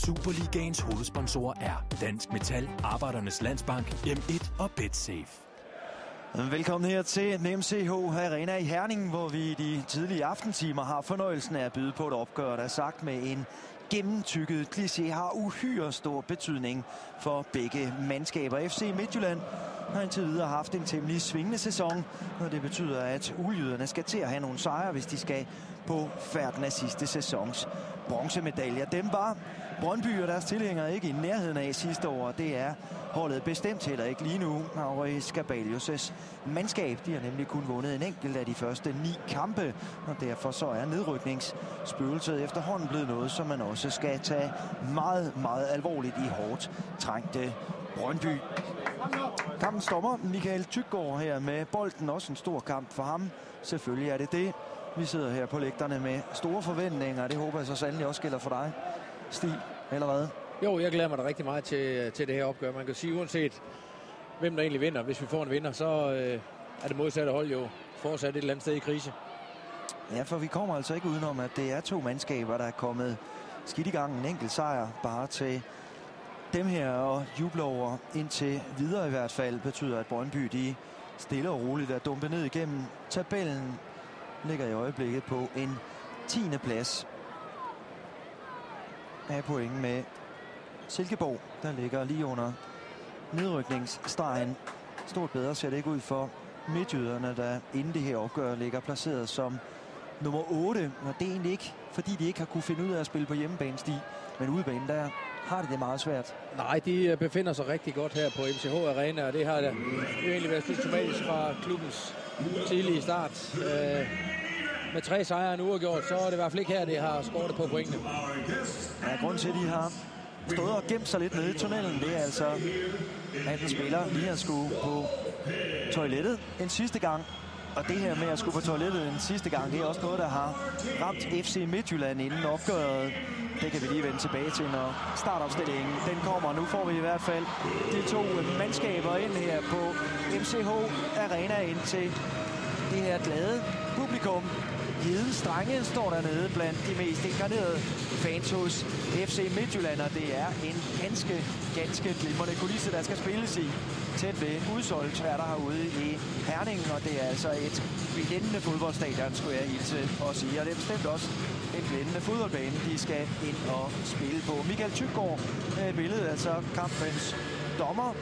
Superligaens hovedsponsorer er Dansk Metal, Arbejdernes Landsbank, M1 og BetSafe. Velkommen her til NemCH Arena i Herning, hvor vi i de tidlige aftentimer har fornøjelsen af at byde på et opgør, der er sagt med en gennemtykket kliché har uhyre stor betydning for begge mandskaber. FC Midtjylland har indtil videre haft en temmelig svingende sæson, og det betyder, at uldjyderne skal til at have nogle sejre, hvis de skal på færden af sidste sæsons bronzemedaljer. Dem var Brøndby og deres tilhængere ikke i nærheden af sidste år. Det er holdet bestemt heller ikke lige nu. Auri Skabalius' mandskab, de har nemlig kun vundet en enkelt af de første 9 kampe, og derfor så er nedrykningsspøgelset efterhånden blevet noget, som man også skal tage meget, meget alvorligt i hårdt trængte Brøndby. Kampens dommer Michael Tyggaard her med bolden, også en stor kamp for ham. Selvfølgelig er det det. Vi sidder her på lægterne med store forventninger, og det håber jeg så sandelig også gælder for dig, Stig, eller hvad? Jo, jeg glæder mig da rigtig meget til det her opgør. Man kan sige, uanset hvem der egentlig vinder, hvis vi får en vinder, så er det modsatte hold jo fortsat et eller andet sted i krise. Ja, for vi kommer altså ikke udenom, at det er 2 mandskaber, der er kommet skidt i gang. En enkelt sejr bare til dem her, og jubler over indtil videre i hvert fald, betyder, at Brøndby de stille og roligt er dumpet ned igennem tabellen. Ligger i øjeblikket på en 10. plads. Af point med Silkeborg, der ligger lige under nedrykningsstregen. Stort bedre ser det ikke ud for midtjyderne, der inden det her opgør ligger placeret som nummer 8. Og det er egentlig ikke, fordi de ikke har kunne finde ud af at spille på hjemmebane, Stig. Men udebane, der har det meget svært. Nej, de befinder sig rigtig godt her på MCH Arena, og det har det egentlig været systematisk fra klubbens tidlige start. Med 3 sejre en uafgjort, så er det i hvert fald ikke her, det har scoret på pointene. Ja, grunden til, at de har stået og gemt sig lidt nede i tunnelen, det er altså, at en spiller lige har skulle på toilettet en sidste gang. Og det her med at skulle på toilettet en sidste gang, det er også noget, der har ramt FC Midtjylland inden opgøret. Det kan vi lige vende tilbage til, når startopstillingen den kommer. Nu får vi i hvert fald de 2 mandskaber ind her på MCH Arena ind til det her glade publikum. Hede Strenge står dernede blandt de mest inkarnerede fans hos FC Midtjylland, og det er en ganske glimrende kulisse, der skal spilles i. Tæt ved udsolgt er der herude i Herning, og det er altså et blændende fodboldstadion, skulle jeg hilse og sige. Og det er bestemt også en blændende fodboldbane, de skal ind og spille på. Michael Tyggaard med et billede, altså kampens dommer,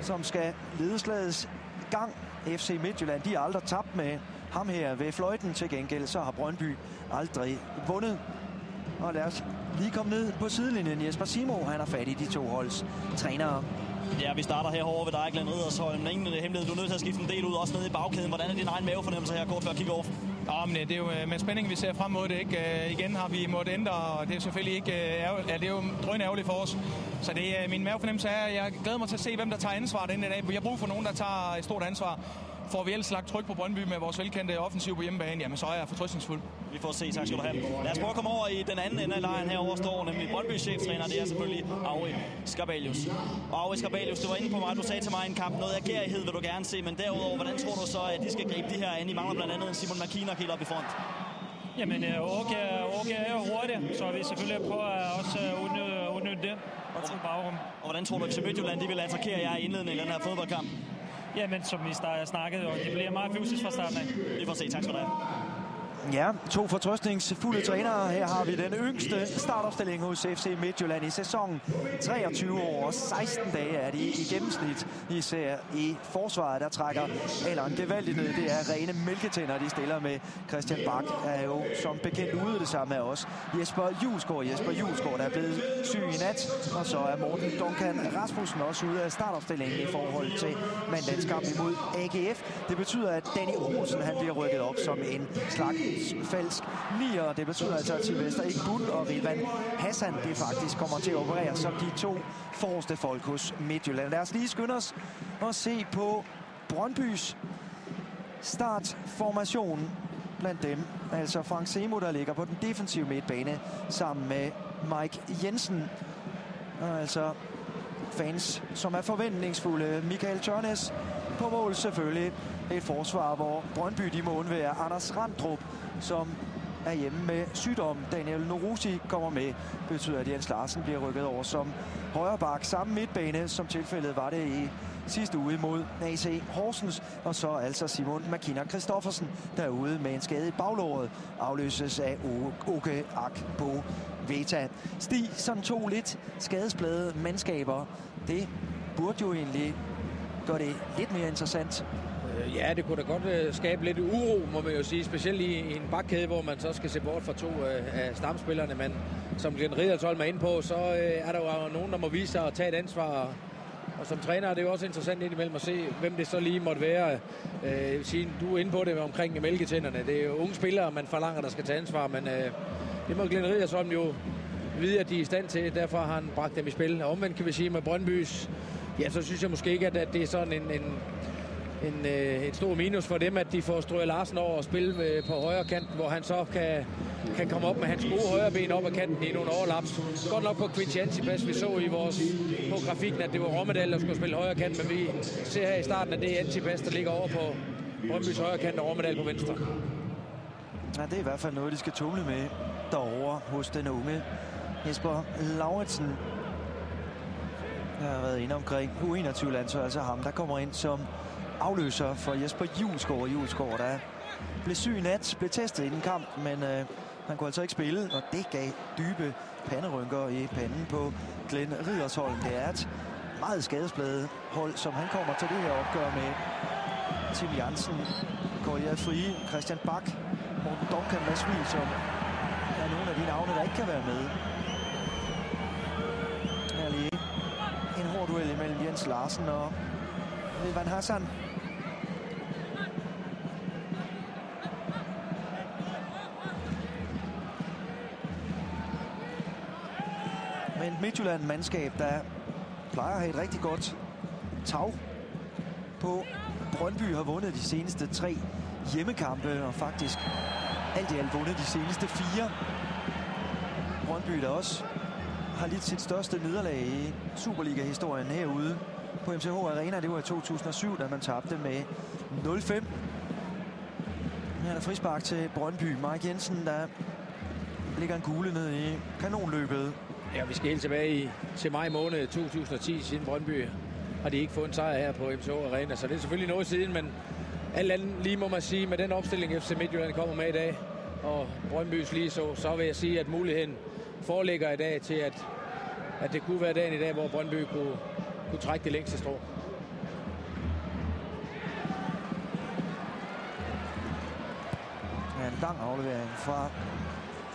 som skal lede slagets gang. FC Midtjylland, de har aldrig tabt med ham her ved fløjten. Til gengæld så har Brøndby aldrig vundet. Og lad os lige komme ned på sidelinjen. Jesper Simo, han har fat i de 2 holds trænere. Ja, vi starter herovre ved dig, Glenn Riddersholm. Ingen hemmelighed, du er nødt til at skifte en del ud, også nede i bagkæden. Hvordan er din egen mavefornemmelse her kort før kick-off? Ja, men det er jo med spænding, vi ser frem mod det. Ikke? Igen har vi måttet ændre, og det er selvfølgelig ikke det er jo drønærgerligt for os. Så det, min mavefornemmelse er, at jeg glæder mig til at se, hvem der tager ansvar den dag. Vi har brug for nogen, der tager et stort ansvar. Får vi ellers lagt tryk på Brøndby med vores velkendte offensiv på hjemmebane, jamen så er jeg fortrøstningsfuld. Vi får se, tak skal du have. Lad os prøve at komme over i den anden ende af lejen herovre står, nemlig Brøndby cheftræner, det er selvfølgelig Auri Skabalius. Og Auri Skabalius, du var inde på mig, du sagde til mig en kamp, noget agerighed vil du gerne se, men derudover, hvordan tror du så, at de skal gribe de her an? I mangler blandt andet Simon McKinnock helt op i front. Jamen, Åke er jo hurtig, så vi selvfølgelig prøver at også udnytte det og til bagrum. Og hvordan tror du, at Midtjylland de vil attackere jer i indledningen af den her fodboldkamp? Jamen, som vi snakkede, og det bliver meget fysisk fra starten af. Vi får se. Tak skal du have. Ja, 2 fortrøstningsfulde trænere. Her har vi den yngste startopstilling hos FC Midtjylland i sæsonen. 23 år og 16 dage er de i gennemsnit. Især i forsvaret, der trækker alderen gevaldigt ned. Det er rene mælketænder, de stiller med. Christian Bak er jo som bekendt ude, det samme er også Jesper Julesgaard, der er blevet syg i nat. Og så er Morten Duncan Rasmussen også ude af startopstillingen i forhold til mandagens kamp imod AGF. Det betyder, at Danny Olsen han bliver rykket op som en slags falsk nier. Det betyder altså, at Sylvester Igbun og Rilvan Hassan det faktisk kommer til at operere som de 2 forreste folk hos Midtjylland. Lad os lige skynde os og se på Brøndbys startformation blandt dem. Altså Frank Semo, der ligger på den defensive midtbane sammen med Mike Jensen. Og altså fans, som er forventningsfulde. Michael Tørnes på mål selvfølgelig. Et forsvar, hvor Brøndby de må undvære Anders Randrup, som er hjemme med sygdom. Daniel Norouzi kommer med. Det betyder, at Jens Larsen bliver rykket over som højre bak. Samme midtbane, som tilfældet var det i sidste uge mod AC Horsens. Og så altså Simon Makina Christoffersen, der er ude med en skade i baglåret. Afløses af Oke Akbo Veta. Stig, sådan 2 lidt skadesplade mandskaber. Det burde jo egentlig gøre det lidt mere interessant. Ja, det kunne da godt skabe lidt uro, må man jo sige. Specielt i en bakkæde, hvor man så skal se bort fra 2 af stamspillerne. Men som Glenn Riddersholm er inde på, så er der jo nogen, der må vise sig at tage et ansvar. Og som træner er det jo også interessant indimellem at se, hvem det så lige måtte være. Jeg vil sige, du er inde på det omkring mælketænderne. Det er jo unge spillere, man forlanger, der skal tage ansvar. Men det må Glenn Riddersholm jo vide, at de er i stand til. Derfor har han bragt dem i spil. Og omvendt kan vi sige med Brøndbys, ja, så synes jeg måske ikke, at det er sådan et stort minus for dem, at de får Strøger Larsen over og spille på højre kant, hvor han så kan komme op med hans gode højre ben op ad kanten i nogle overlaps. Godt nok på Quincy Antipas, vi så på grafikken, at det var Rommedal, der skulle spille højre kant, men vi ser her i starten, at det er Antipas, der ligger over på Brøndbys højre kant og Rommedal på venstre. Ja, det er i hvert fald noget, de skal tumle med derovre hos den unge Jesper Lauritsen. Jeg har været inde omkring U21-land, så altså ham, der kommer ind som afløser for Jesper Julesgaard. Julesgaard, der blev syg i nat, blev testet inden kamp, men han kunne altså ikke spille, og det gav dybe panderynker i panden på Glenn Riddersholm. Det er et meget skadespladet hold, som han kommer til det her opgør med. Tim Jansen, Kolja Frie, Christian Bak, Morten Duncan, Mads Wiel, som er nogle af de navne, der ikke kan være med. Her lige en hård duel imellem Jens Larsen og Van Hassan. Men Midtjylland-mandskab, der plejer at have et rigtig godt tag på. Brøndby har vundet de seneste 3 hjemmekampe, og faktisk alt i alt vundet de seneste 4. Brøndby, der også har lidt sit største nederlag i Superliga-historien herude på MCH Arena. Det var i 2007, da man tabte med 0-5. Her er der frispark til Brøndby. Mark Jensen, der ligger en kugle ned i kanonløbet. Ja, vi skal helt tilbage til maj måned 2010, siden Brøndby har de ikke fået en sejr her på MCH Arena. Så det er selvfølgelig noget siden, men alt andet lige må man sige, med den opstilling FC Midtjylland kommer med i dag, og Brøndbys lige så vil jeg sige, at muligheden foreligger i dag til, at det kunne være dagen i dag, hvor Brøndby kunne trække det længste strå. Ja, en lang aflevering fra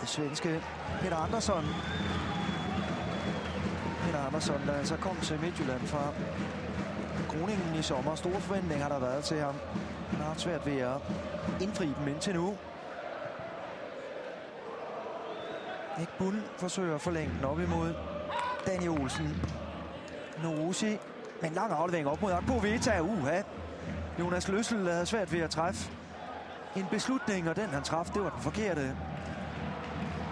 det svenske Peter Andersson. Peter Andersson, der altså kom til Midtjylland fra Groningen i sommer. Store forventninger har der været til ham. Han har haft svært ved at indfri dem indtil nu. Ekbun forsøger at forlænge den op imod Daniel Olsen. Norouzi med en lang aflevering op mod Akbo Veta. Jonas Løssel havde svært ved at træffe en beslutning, og den han traf, det var den forkerte.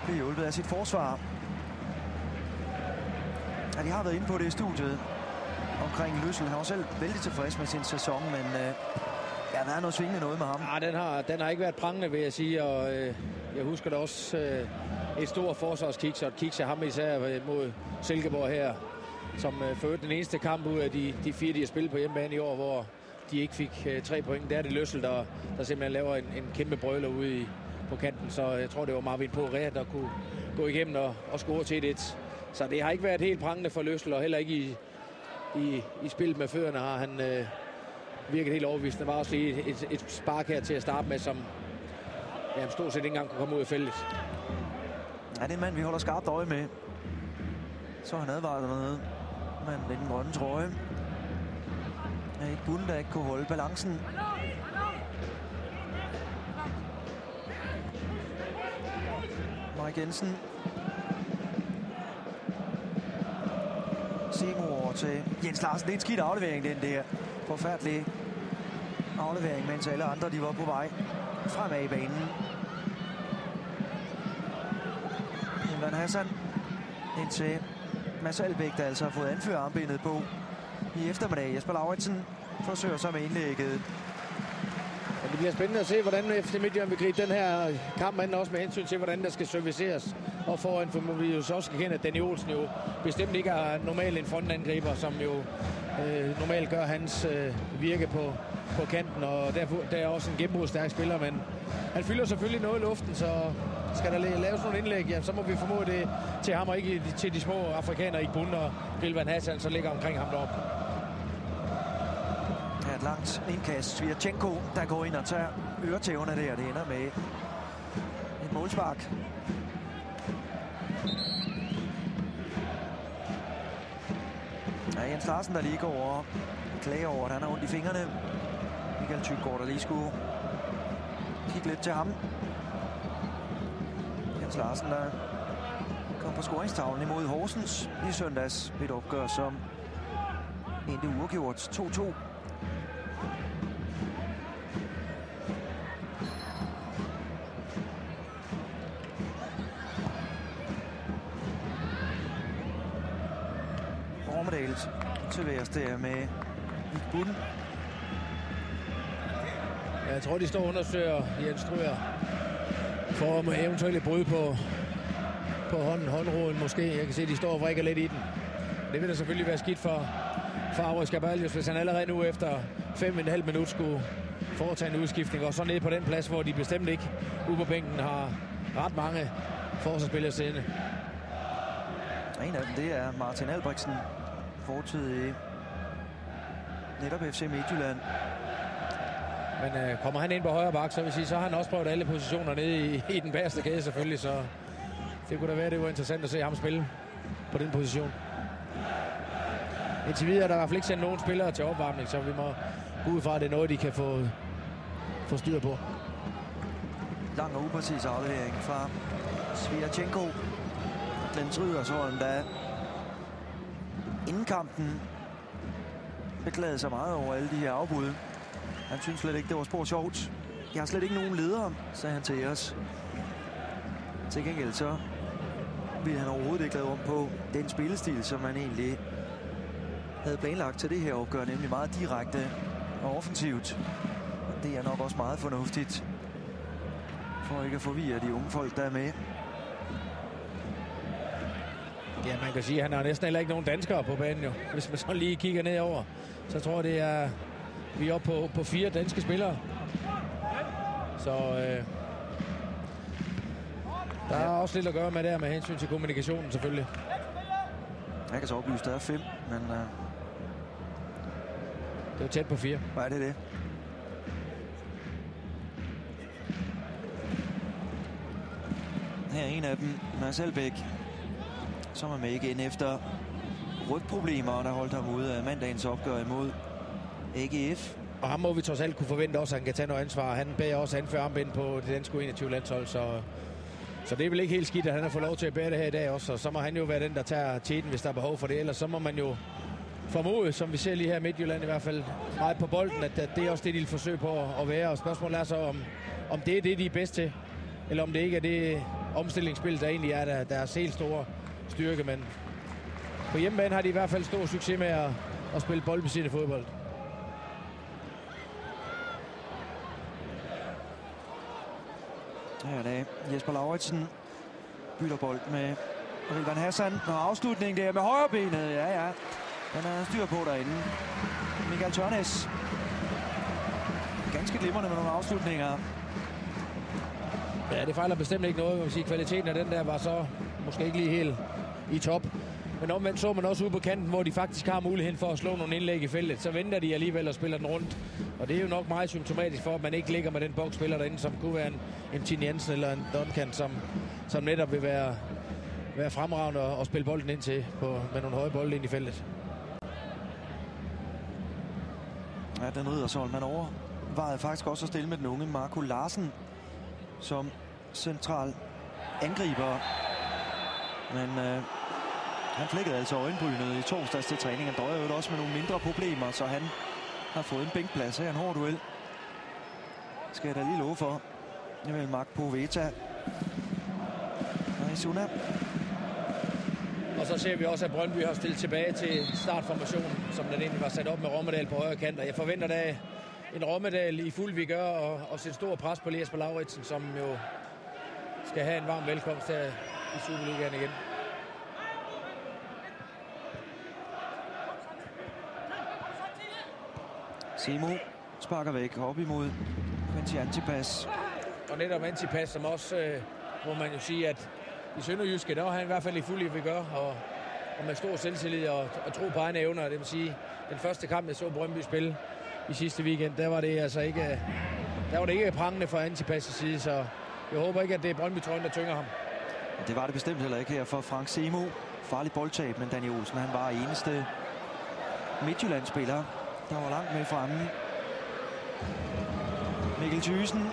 Blev hjulpet af sit forsvar. Ja, de har været inde på det i studiet omkring Løssel. Han var selv vældig tilfreds med sin sæson, men der har været noget svingende noget med ham. Ja, den har ikke været prangende, vil jeg sige, og jeg husker da også et stort forsvarskiks, og et kiks af ham især mod Silkeborg her, som førte den eneste kamp ud af de 4, de har spillet på hjemmebane i år, hvor de ikke fik 3 point. Der er det Løssel, der simpelthen laver en kæmpe brøler ude på kanten, så jeg tror, det var Marvin Poiré, der kunne gå igennem og score til 1. Så det har ikke været helt prangende for Løssel, og heller ikke i spillet med fødderne har han virket helt overbevisende. Der var også lige et spark her til at starte med, som stort set ikke engang kunne komme ud af feltet. Ja, det er en mand, vi holder skarpt øje med. Så han advaret noget. Manden med den grønne trøje. Ja, et bund, der ikke kunne holde balancen. Mark Jensen. Seymour over til Jens Larsen. Det er en skidt aflevering, den der. Forfærdelig aflevering, mens alle andre de var på vej fremad i banen. Van Hassan indtil Mads Albeck, der altså har fået anførerarmbindet på i eftermiddag. Jesper Lauritsen forsøger så med indlægget. Men det bliver spændende at se, hvordan FC Midtjylland vil gribe den her kamp an, også med hensyn til, hvordan der skal serviceres. Og foran, for vi jo så også skal kende, at Danny Olsen jo bestemt ikke er normalt en frontangriber, som jo normalt gør hans virke på kanten, og derfor der er også en gennembrudstærk spiller, men han fylder selvfølgelig noget i luften, så skal der laves nogle indlæg, ja, så må vi formode det til ham og ikke til de små afrikanere i bunden, og Rilvan Hassan så ligger omkring ham deroppe. Ja, et langt indkast. Svirchenko, der går ind og tager øretæverne der. Det ender med et målspark. Ja, Jens Larsen, der lige går over og klager over, at han har ondt i fingrene. Michael Thygaard, der lige skulle kigge lidt til ham. Jens Larsen, der kom på scoringstavlen imod Horsens i søndags. Et opgør, som endte uafgjort 2-2. Romedals til værs der med Ikbun. Ja, jeg tror, de står og undersøger Jens Stryger for med eventuelle brud på håndroden måske. Jeg kan se, at de står og vrikker lidt i den. Det vil da selvfølgelig være skidt for Aurich Gabalius, hvis han allerede nu efter 5,5 minutter skulle foretage en udskiftning. Og så ned på den plads, hvor de bestemt ikke ude på bænken har ret mange forsvarsspillere siddende. En af dem, det er Martin Albrechtsen, fortid i netop FC Midtjylland. Men kommer han ind på højre bak, så vil sige, så har han også prøvet alle positioner nede i den bagerste kæde selvfølgelig, så det kunne da være, det var interessant at se ham spille på den position. Indtil videre er der i hvert fald ikke sendt nogen spillere til opvarmning, så vi må gå ud fra, at det er noget, de kan få styr på. Lang og upræcis aflevering fra Svirchenko. Glenn Rydersholm, der inden kampen beklagede sig meget over alle de her afbud. Han synes slet ikke, det var spor sjovt. Jeg har slet ikke nogen ledere, sagde han til os. Til gengæld så ville han overhovedet ikke lave om på den spillestil, som man egentlig havde planlagt til det her opgør, nemlig meget direkte og offensivt. Og det er nok også meget fornuftigt, for ikke at forvirre de unge folk, der er med. Ja, man kan sige, at han har næsten heller ikke nogen danskere på banen jo. Hvis man så lige kigger nedover, så tror jeg, det er vi er oppe på 4 danske spillere. Så der er også lidt at gøre med der med hensyn til kommunikationen selvfølgelig. Jeg kan så oplyse, der er 5, men det er tæt på 4. Hvad er det? Her er en af dem, Mads Elbæk, som er med igen efter rygproblemer, der holdt ham ude af mandagens opgør imod AGF. Og ham må vi trods alt kunne forvente også, at han kan tage noget ansvar. Han bærer også anfører armbind på det danske 21-landshold, så det er vel ikke helt skidt, at han har fået lov til at bære det her i dag også. Og så må han jo være den, der tager teten, hvis der er behov for det. Ellers så må man jo formode, som vi ser lige her i Midtjylland i hvert fald, meget på bolden, at det er også det, de vil forsøge på at være. Og spørgsmålet er så, om det er det, de er bedst til, eller om det ikke er det omstillingsspil, der egentlig er deres helt store styrke. Men på hjemmebane har de i hvert fald stor succes med at spille boldbesiddende fodbold. Her er det Jesper Lauritsen bytter bold med Rilvan Hassan. Og afslutning der med højrebenet. Ja. Den er styr på derinde. Michael Tørnes. Ganske glimrende med nogle afslutninger. Ja, det fejler bestemt ikke noget. Man kan sige, kvaliteten af den der var så måske ikke lige helt i top. Men omvendt så man også ude på kanten, hvor de faktisk har muligheden for at slå nogle indlæg i feltet. Så venter de alligevel og spiller den rundt. Og det er jo nok meget symptomatisk for, at man ikke ligger med den boksspiller derinde, som kunne være en Tine Jensen eller en Duncan, som netop vil være fremragende og spille bolden ind til med nogle høje bolde ind i feltet. Ja, den Rydersholm, man overvejede faktisk også at stille med den unge Marco Larsen som central angriber. Men han flækkede altså øjenbrynet i torsdags til træning. Han drøjer jo også med nogle mindre problemer, så han har fået en bænkplads her. En hård duel. Skal jeg da lige love for. Det er vel Mark Poveta. Og Isuna. Og så ser vi også, at Brøndby har stillet tilbage til startformationen, som den egentlig var sat op med Romedal på højre kant. Og jeg forventer da en Rommedal i fuld vigør og sætte stor pres på Jesper Lauritsen, som jo skal have en varm velkomst her i Superligaen igen. Simo sparker væk op imod Quincy Antipas. Og netop Antipas, som også, må man jo sige, at i Sønderjyske, der var han i hvert fald i fuld vigør og med stor selvtillid og tro på egne evner. Det vil sige, den første kamp, jeg så Brøndby spille i sidste weekend, der var det altså ikke, ikke prangende fra Antipas' side, så jeg håber ikke, at det er Brøndby-trøjen, der tynger ham. Det var det bestemt heller ikke her for Frank Simo. Farlig boldtab, men Danny Olsen, han var eneste Midtjylland-spiller, der var langt med fremme. Mikkel Thyssen,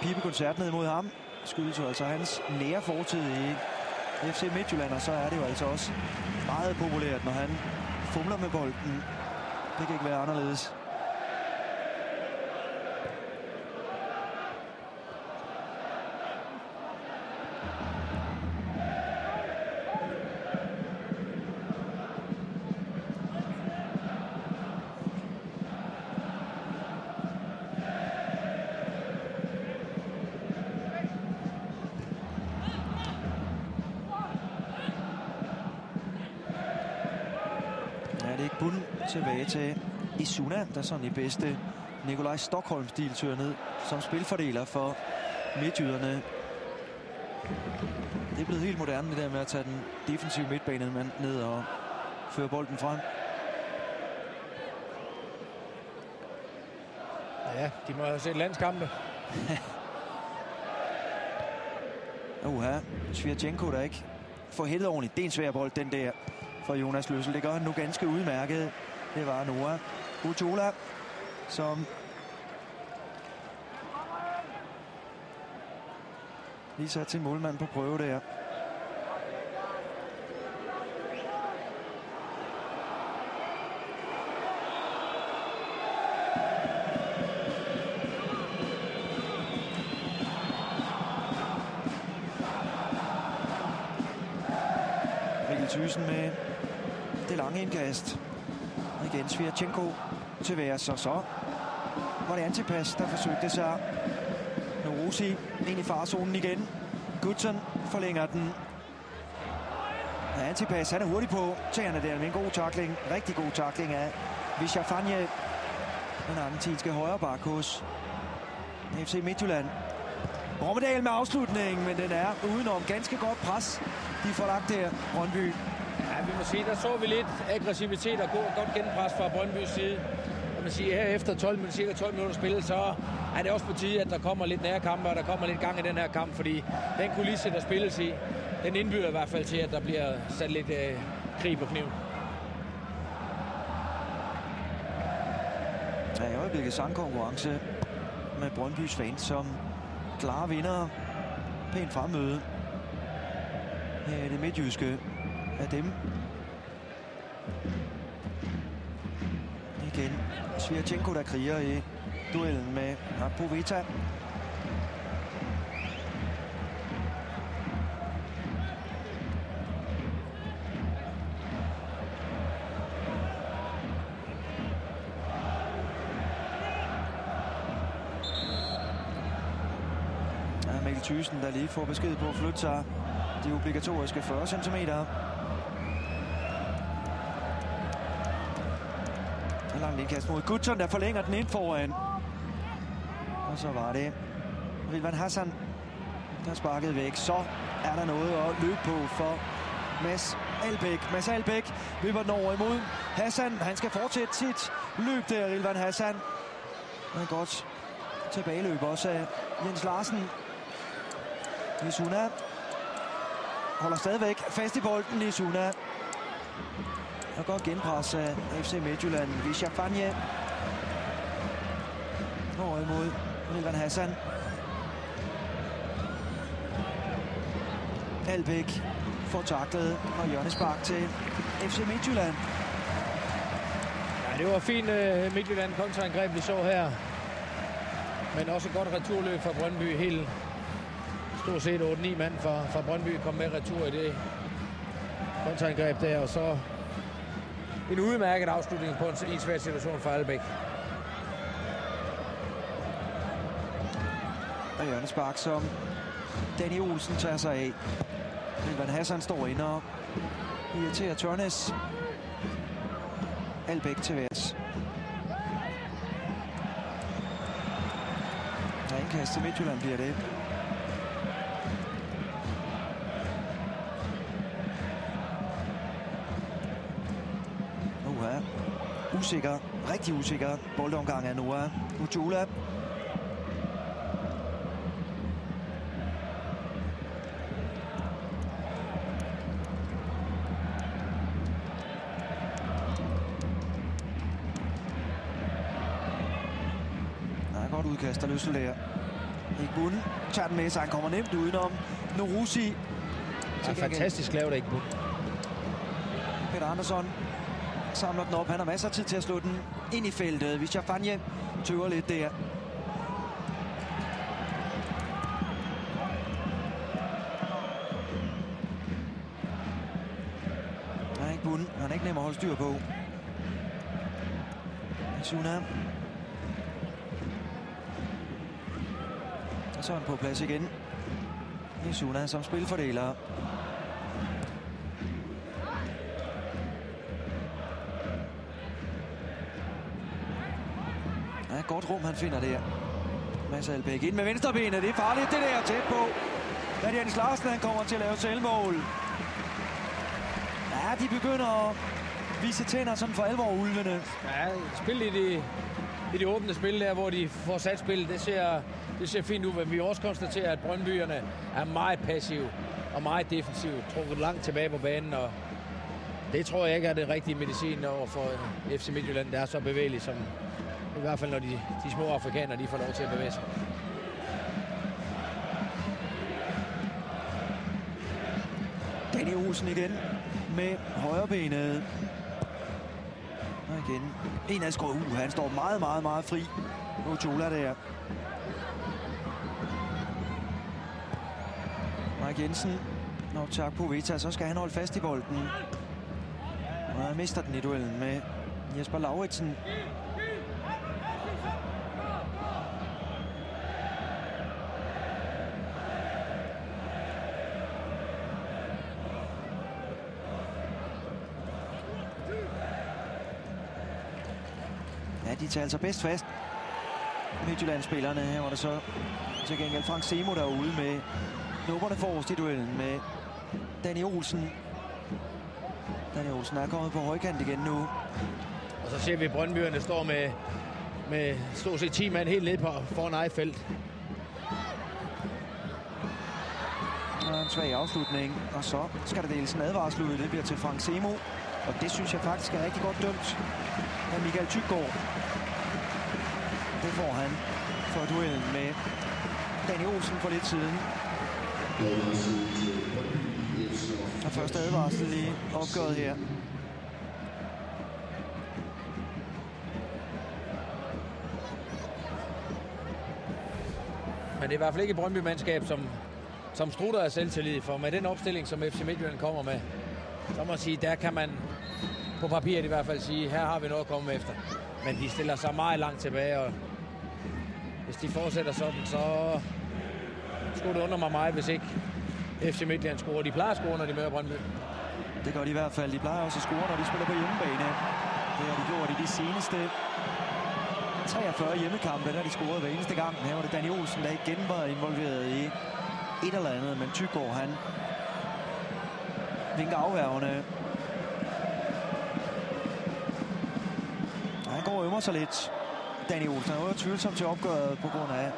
pibekoncert ned mod ham, skyldes jo altså hans nære fortid i FC Midtjylland, og så er det jo altså også meget populært, når han fumler med bolden. Det kan ikke være anderledes. Tilbage til Isuna, der sådan i bedste Nikolaj Stockholm-stil tyrer ned som spilfordeler for midtjyderne. Det er blevet helt moderne, det der med at tage den defensive midtbanemand ned og føre bolden frem. Ja, de må have set landskampe. Svirchenko, der ikke får hættet ordentligt. Det er en svær bold, den der for Jonas Løssel. Det gør han nu ganske udmærket. Det var Noah Utola, som lige sat sin målmand på prøve der. Mikkel Thyssen med det lange indkast. Igen Svirchenko til værs, og så var det Antipas, der forsøgte sig. Norosi ind i farzonen igen. Goodson forlænger den. Ja, Antipas, han er hurtig på tæerne der med en god tackling. Rigtig god tackling af Vichafanye, den argentinske højreback hos FC Midtjylland. Rommedal med afslutningen, men den er udenom. Ganske godt pres, de får lagt her, Brøndby. Ja, vi må sige, der så vi lidt aggressivitet og godt genpres fra Brøndbys side. Og man siger, her efter cirka 12 minutter spil, så er det også på tide, at der kommer lidt nærkampe, og der kommer lidt gang i den her kamp, fordi den kulisse, der spilles i, den indbyder i hvert fald til, at der bliver sat lidt krig på kniven. Ja, i øjeblikket sangkonkurrence med Brøndbys fans som klare vindere. Pænt fremmøde. Her er det midtjyske af dem. Igen Svirchenko, der kriger i duellen med Apoveta. Mikkel Thyssen, der lige får besked på at flytte sig de obligatoriske 40 cm. En lang indkast mod Goodson, der forlænger den ind foran. Og så var det Rilvan Hassan, der sparkede væk. Så er der noget at løbe på for Mads Albeck. Mads Albeck vipper den over imod Hassan. Han skal fortsætte sit løb der, Rilvan Hassan. Og godt tilbageløb også af Jens Larsen. Isuna holder stadigvæk fast i bolden. Isuna og godt genpres af FC Midtjylland. Vichafanye over imod Rilvan Hassan. Albeck får taklet og hjørnespark til FC Midtjylland. Ja, det var fint Midtjylland kontraangreb, vi så her. Men også godt returløb fra Brøndby. Helt stort set 8-9 mand fra Brøndby kom med retur i det kontraangreb der. Og så en udmærket afslutning på en svær situation for Albeck. hjørnespark, som Danny Olsen tager sig af. Elvan Hassan står inde og irriterer Tørnes. Albæk til værs. Der er indkast til Midtjylland, bliver det. Usikker, rigtig usikker boldomgang af Noah Ujula. Godt udkast af Løssel der. Igbun tager den med sig, han kommer nemt udenom Norusi. Fantastisk lavet af Igbun. Peter Andersson samler den op. Han har masser af tid til at slå den ind i feltet. Vishafanye tøver lidt der. Han er ikke bunden. Han er ikke nem at holde styr på. Suna. Og så er han på plads igen. Suna som spilfordeler. Godt rum, han finder der. Mads Albæk ind med venstrebenet. Det er farligt, det der tæt på. Da Jens Larsen, han kommer til at lave selvmål. Ja, de begynder at vise tænder sådan for alvor, ulvene. Ja, spil i det åbne spil der, hvor de får sat spil. Det ser fint ud, men vi også konstaterer, at Brøndbyerne er meget passive og meget defensive. Trukket langt tilbage på banen, og det tror jeg ikke er det rigtige medicin over for FC Midtjylland, der er så bevægelig som i hvert fald, når de små afrikanere, de får lov til at bevæge sig. Danny Olsen igen med højrebenet. Og igen. En af skåret han står meget fri. Ochola der. Mike Jensen. Når tak på Vita, så skal han holde fast i bolden. Og han mister den i duellen med Jesper Lauritsen. De tager altså bedst fast. Midtjylland-spillerne. Her var det så til gengæld Frank Semo derude med nummerne forrest i duellen med Danny Olsen. Danny Olsen er kommet på højkant igen nu. Og så ser vi Brøndbyerne står med stort set 10 mand helt ned på foran eget felt. Og en svag afslutning. Og så skal der deles en advarsel ud. Det bliver til Frank Semo. Og det synes jeg faktisk er rigtig godt dømt af Michael Tyggaard. Det får han for duellen med Danny Olsen for lidt siden. Og første advarsel i opgøret her. Men det er i hvert fald ikke et Brøndby-mandskab, som strutter af selvtillid. For med den opstilling, som FC Midtjylland kommer med, så må man sige, der kan man på papiret i hvert fald sige, her har vi noget at komme efter. Men de stiller sig meget langt tilbage, og hvis de fortsætter sådan, så skulle det undre mig meget, hvis ikke FC Midtjylland scorer. De plejer at score, når de møder Brøndby. Det gør de i hvert fald. De plejer også at score, når de spiller på hjemmebane. Det har de gjort i de seneste 43 hjemmekampe, der de scorede hver eneste gang. Her var det Danny Olsen, der igen var involveret i et eller andet, men Tyggaard, han vinker afværgende. Han går og ømmer sig lidt. Danny Olsen er jo tvivlsom til opgøret på grund af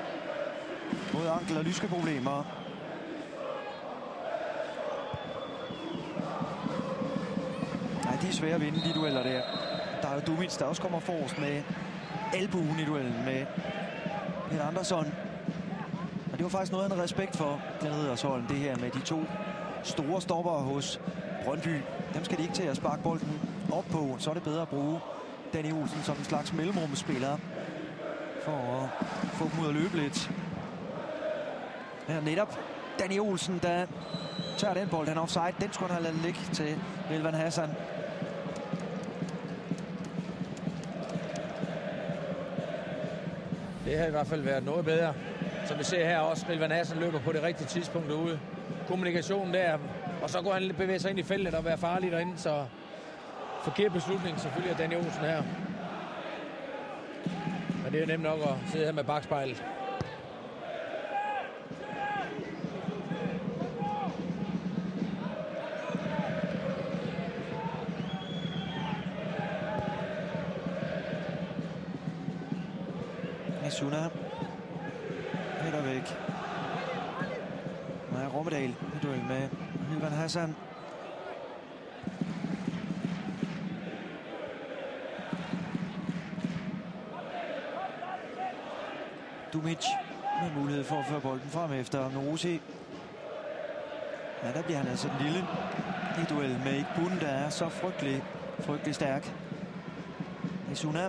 både ankel- og lyskeproblemer. Nej, de er svære at vinde, de dueller der. Der er jo Dumitz, der også kommer forrest med albuen i duellen med Peter Andersson. Og det var faktisk noget af en respekt for den Riddersholm, det her med de to store stopper hos Brøndby. Dem skal de ikke til at sparke bolden op på. Så er det bedre at bruge Danny Olsen som en slags mellemrumspiller for at få dem ud at løbe lidt. Her netop Danny Olsen, der tager den bold. Han er offside. Den skulle han have ladet ligge til Elvan Hassan. Det har i hvert fald været noget bedre som vi ser her også, Rilvan Hassan løber på det rigtige tidspunkt derude. Kommunikationen der, og så går han bevæge sig ind i feltet og være farlig derinde, så forkert beslutning selvfølgelig af Danny Olsen her. Men det er nemt nok at sidde her med bakspejlet. Suna hætter væk. Maja Rommedal i duel med Rilvan Hassan. Dumic med mulighed for at føre bolden frem efter Norusi. Ja, der bliver han altså den lille i duel med Igbun, der er så frygtelig stærk. Isuna.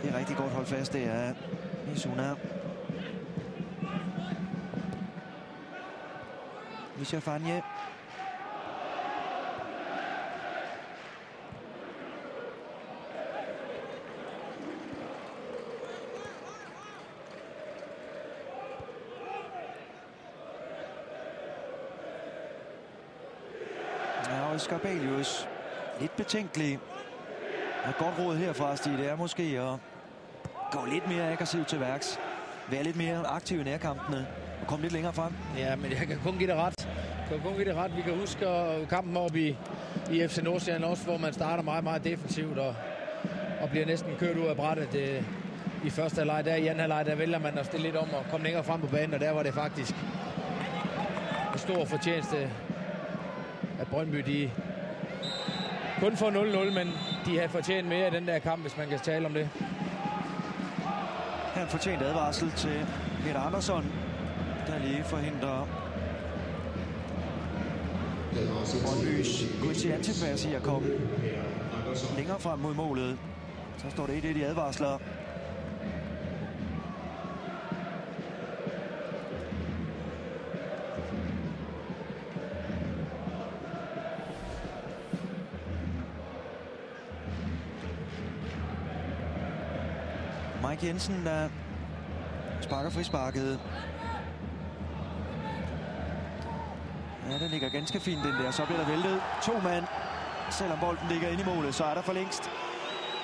Det er rigtig godt holdt fast, det er Isuna. Misha Fanje. Ja, og Skarbalius lidt betænkelig. Et godt råd herfra, Stig, det er måske at gå lidt mere aggressivt til værks. Være lidt mere aktiv i nærkampene og komme lidt længere frem. Ja, men jeg kan kun give det ret. Vi kan huske kampen op i FC Nordsjælland også, hvor man starter meget, meget defensivt og bliver næsten kørt ud af brættet i første halvleg. Der i anden halvleg, der vælger man at stille lidt om og komme længere frem på banen, og der var det faktisk en stor fortjeneste at Brøndby, de kun får 0-0, men de har fortjent mere i den der kamp, hvis man kan tale om det. Han fortjent advarsel til Peter Andersson, der lige forhindrer Brøndbys Gucci Antipas i at komme længere frem mod målet. Så står det 1-1 i advarsler. Mike Jensen, der sparker frisparket. Ja, den ligger ganske fint, den der. Så bliver der væltet 2 mand. Selvom bolden ligger inde i målet, så er der for længst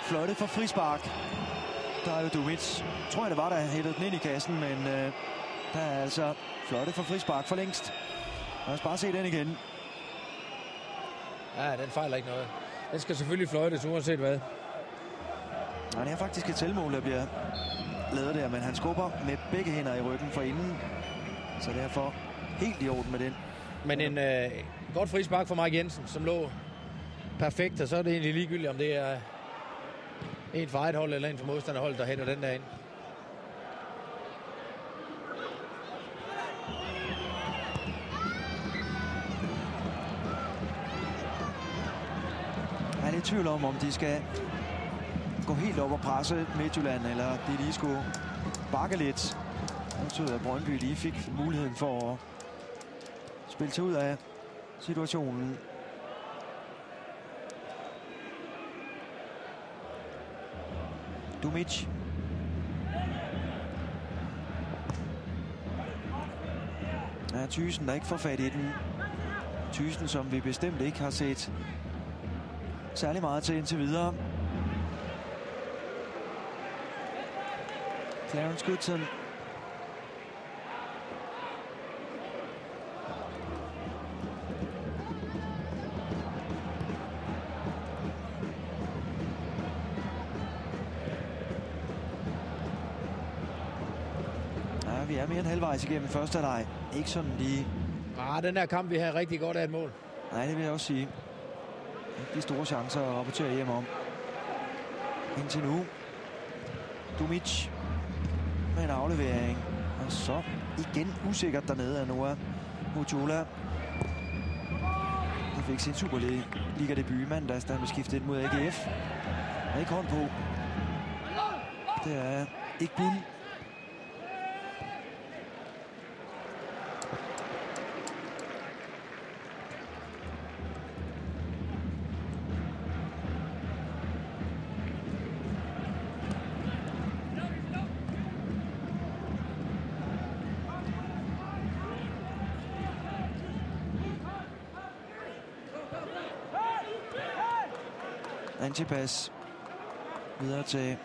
fløjtet for frispark. Der er jo Dumic. Tror jeg, det var, der hættede den ind i kassen, men der er altså fløjtet for frispark for længst. Lad os bare se den igen. Ja, den fejler ikke noget. Den skal selvfølgelig fløjtes, uanset hvad. Nej, det er faktisk et selvmål, der bliver lavet der, men han skubber med begge hænder i ryggen for inden. Så derfor helt i orden med den. Men en godt frispark for Mike Jensen, som lå perfekt, og så er det egentlig ligegyldigt, om det er en for eget hold eller en for modstanderhold, der hætter den der ind. Jeg er lidt i tvivl om de skal gå helt op og presse Midtjylland, eller de lige skulle bakke lidt. Det betyder, at Brøndby lige fik muligheden for at spille sig ud af situationen. Dumic. Ja, Thyssen, der ikke får fat i den. Thyssen, som vi bestemt ikke har set særlig meget til indtil videre. Clarence Goodson. Ja, vi er mere end halvvejs igennem første halvleg. Ikke sådan lige. Den her kamp, vi har rigtig godt af et mål. Nej, det vil jeg også sige. De store chancer at rapportere hjem om. Indtil nu. Dumic med en aflevering. Og så igen usikkert dernede af Noah Mottola. Han fik sin Superliga-debut mandags, da han blev skiftet ind mod AGF. Og ikke hånd på. Det er ikke bund. Antipas. Videre til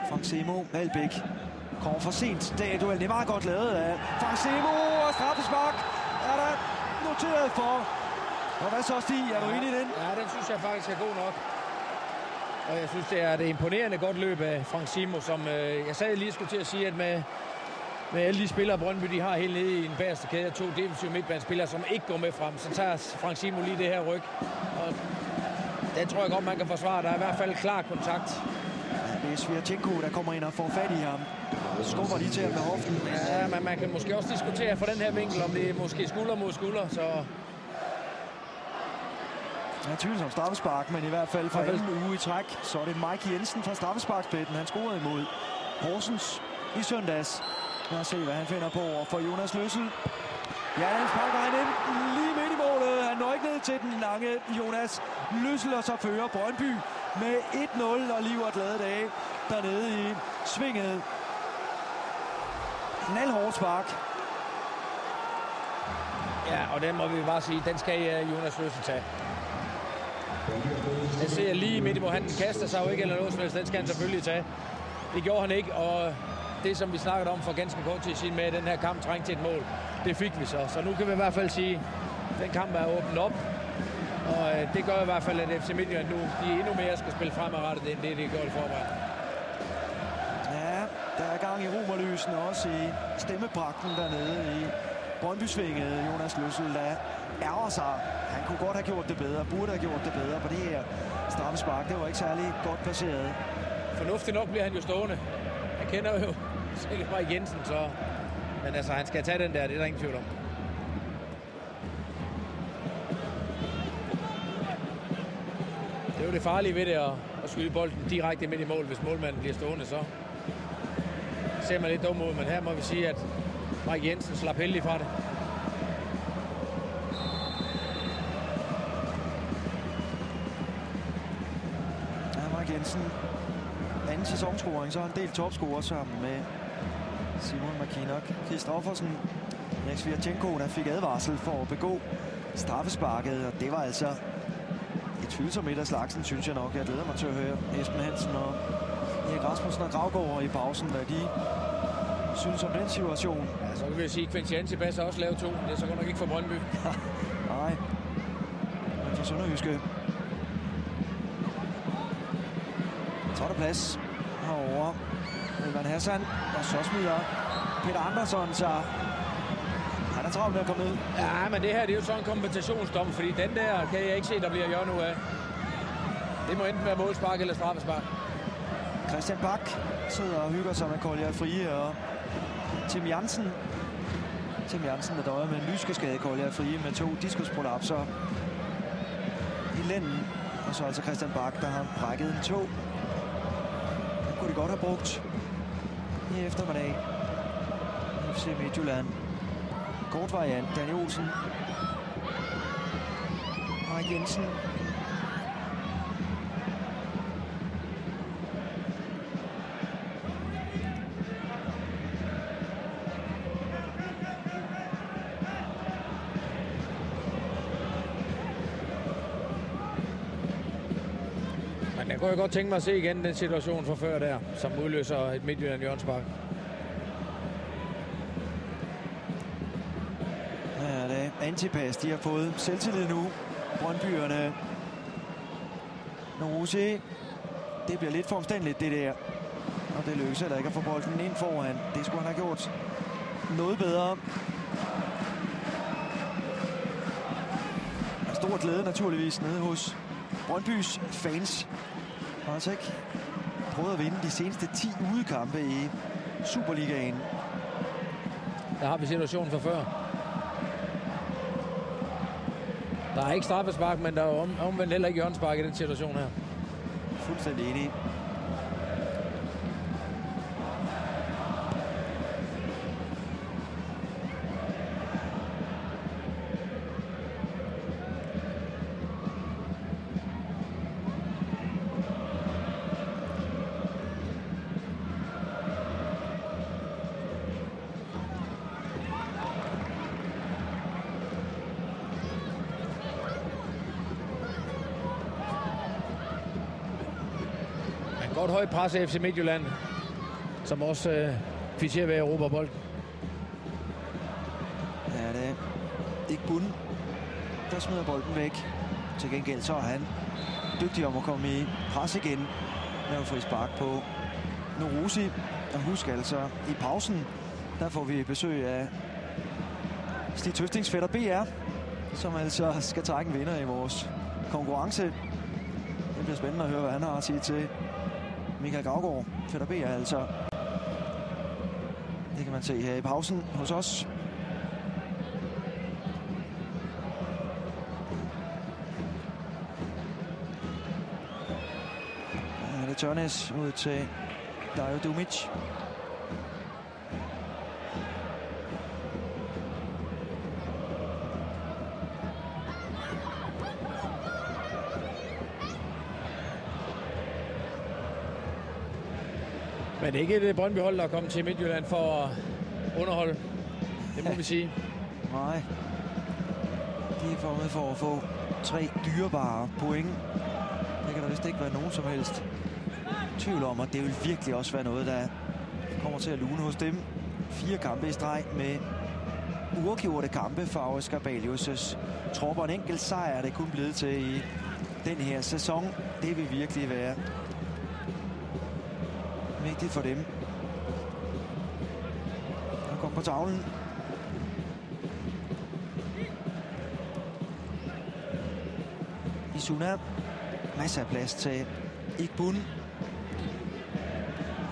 Frank Semo. Malbæk kommer for sent. Det er duel. Det er meget godt lavet af Frank Semo. Og straffespark er der noteret for. Og hvad så, Stig? Er du enig i den? Ja, den synes jeg faktisk er god nok. Og jeg synes, det er et imponerende godt løb af Frank Semo, som jeg sad lige skulle til at sige, at med alle de spillere, Brøndby de har helt nede i den bagerste kæde, 2 defensive midtbanespillere, som ikke går med frem, så tager Frank Semo lige det her ryg. Og den tror jeg godt, man kan forsvare. Der er i hvert fald klar kontakt. Ja, det er Svirchenko, der kommer ind og får fat i ham. Skubber lige til ham med hoften. Ja, men man kan måske også diskutere fra den her vinkel, om det er måske skulder mod skulder, så... Jeg er tvivlsom straffespark, men i hvert fald for anden uge i træk, så er det Mike Jensen fra straffesparkspletten. Han scorede imod Horsens i søndags. Lad os se, hvad han finder på over for Jonas Løssel. Ja, han sparker han ind lige midt i målet. Han når ikke ned til den lange Jonas Løssel, og så fører Brøndby med 1-0 og liv og glade dage dernede i svinget. Knaldhårdt spark. Ja, og den må vi bare sige, den skal Jonas Løssel tage. Jeg ser lige midt i, hvor han kaster sig jo ikke eller noget som helst. Den skal han selvfølgelig tage. Det gjorde han ikke, og det, som vi snakkede om for ganske kort tid siden med, at den her kamp trængte til et mål, det fik vi så. Så nu kan vi i hvert fald sige, at den kamp er åbnet op. Og det gør i hvert fald, at FC Midtjylland nu de endnu mere skal spille fremadrettet, end det gjorde i forvejen. Ja, der er gang i romerlysen også i stemmepragten dernede i Brøndby-svinget. Jonas Løssel, der ærger sig. Han kunne godt have gjort det bedre, burde have gjort det bedre på det her straffespark. Det var ikke særlig godt placeret. Fornuftigt nok bliver han jo stående. Jeg kender jo selv Mike Jensen, så... Men altså, han skal tage den der, det er der ingen tvivl om. Det er jo det farlige ved det, at skyde bolden direkte midt i mål. Hvis målmanden bliver stående, så ser man lidt dum ud. Men her må vi sige, at Mike Jensen slap heldig fra det. Ja, Mike Jensen. Anden sæsonscoring, så har han delt topscorer sammen med Simon McKinnock. Kristoffersen, Erik Svirchenko, der fik advarsel for at begå straffesparket, og det var altså et tvivlsomt et af slagsen, synes jeg nok. Jeg glæder mig til at høre Esben Hansen og Erik Rasmussen og Gravgaard i pausen, hvad de synes om den situation. Ja, så kan vi sige, at Quincy Antibas har også lavet 2. Det er så godt nok ikke for Brøndby. Nej, men for Sønderjyske. Så er der plads herovre. Elvan Hassan, og så smider Peter Andersson, så han er travlt med at komme ud. Ja, men det her det er jo sådan en kompensationsdom, fordi den der kan jeg ikke se, der bliver gjort nu af. Det må enten være målspark eller straffespark. Christian Bak sidder og hygger sig med Kolja Frie og Tim Jansen. Tim Jansen, der døjer med en lyskeskade, Kolja Frie med 2 diskusprolapser i lænden. Og så altså Christian Bak, der har brækket en tå. Den kunne de godt have brugt i eftermiddag. FC Midtjylland. Kort variant, Danny Olsen. Mike Jensen. Men jeg kunne godt tænke mig at se igen den situation fra før der, som udløser et Midtjylland hjørnespark. Ja, det er Antipas, de har fået selvtillid nu. Brøndbyerne. Norose. Det bliver lidt for omstændeligt, det der. Og det lykkes heller ikke at få bolden ind foran. Det skulle han have gjort noget bedre. Stor glæde naturligvis nede hos Brøndbys fans. Har altså ikke prøvet at vinde de seneste 10 udekampe i Superligaen. Der har vi situationen fra før. Der er ikke straffespark, men der er omvendt heller ikke hjørnespark i den situation her. Fuldstændig enig. godt højt pres af FC Midtjylland, som også kvitterer ved Europa bolden. Ja, det er ikke bunden, der smider bolden væk. Til gengæld så er han dygtig om at komme i pres igen. Lave frispark på Norusi. Og husk altså, i pausen, der får vi besøg af Stig Tøstings fætter BR, som altså skal trække en vinder i vores konkurrence. Det bliver spændende at høre, hvad han har at sige til Michael Gravgaard. Fætter BR altså. Det kan man se her i pausen hos os. Ja, det er Tørnes ud til Dario Dumic. Men det er ikke et Brøndby-hold, der er kommet til Midtjylland for at underholde. Det må vi sige. Nej. De er kommet for at få 3 dyrebare point. Det kan der vist ikke være nogen som helst tvivl om, og det vil virkelig også være noget, der kommer til at lune hos dem. 4 kampe i streg med uafgjorte kampe for Aue Skarbalius' tropper. En enkelt sejr er det kun blevet til i den her sæson. Det vil virkelig være vigtigt for dem. Der kommer på tavlen. Isuna. Masser af plads til Igbun.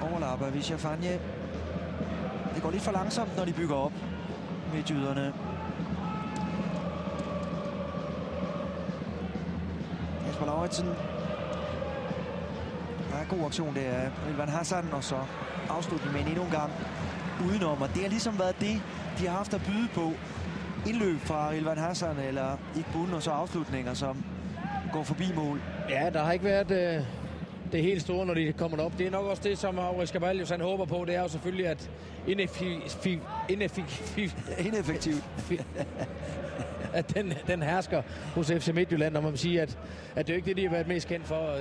Overlapper Vishafanye. Det går lidt for langsomt, når de bygger op med jyderne. Jesper Lauritsen. Der er god aktion, det er Rilvan Hassan, og så afslutning med endnu en gang udenom. Og det har ligesom været det, de har haft at byde på. Indløb fra Rilvan Hassan eller Igbun, og så afslutninger, som går forbi mål. Ja, der har ikke været det helt store, når de kommer op. Det er nok også det, som Aue Skarbalius han håber på. Det er jo selvfølgelig, at ineffektivt. at den hersker hos FC Midtjylland, og man må sige, at det er ikke det, de har været mest kendt for.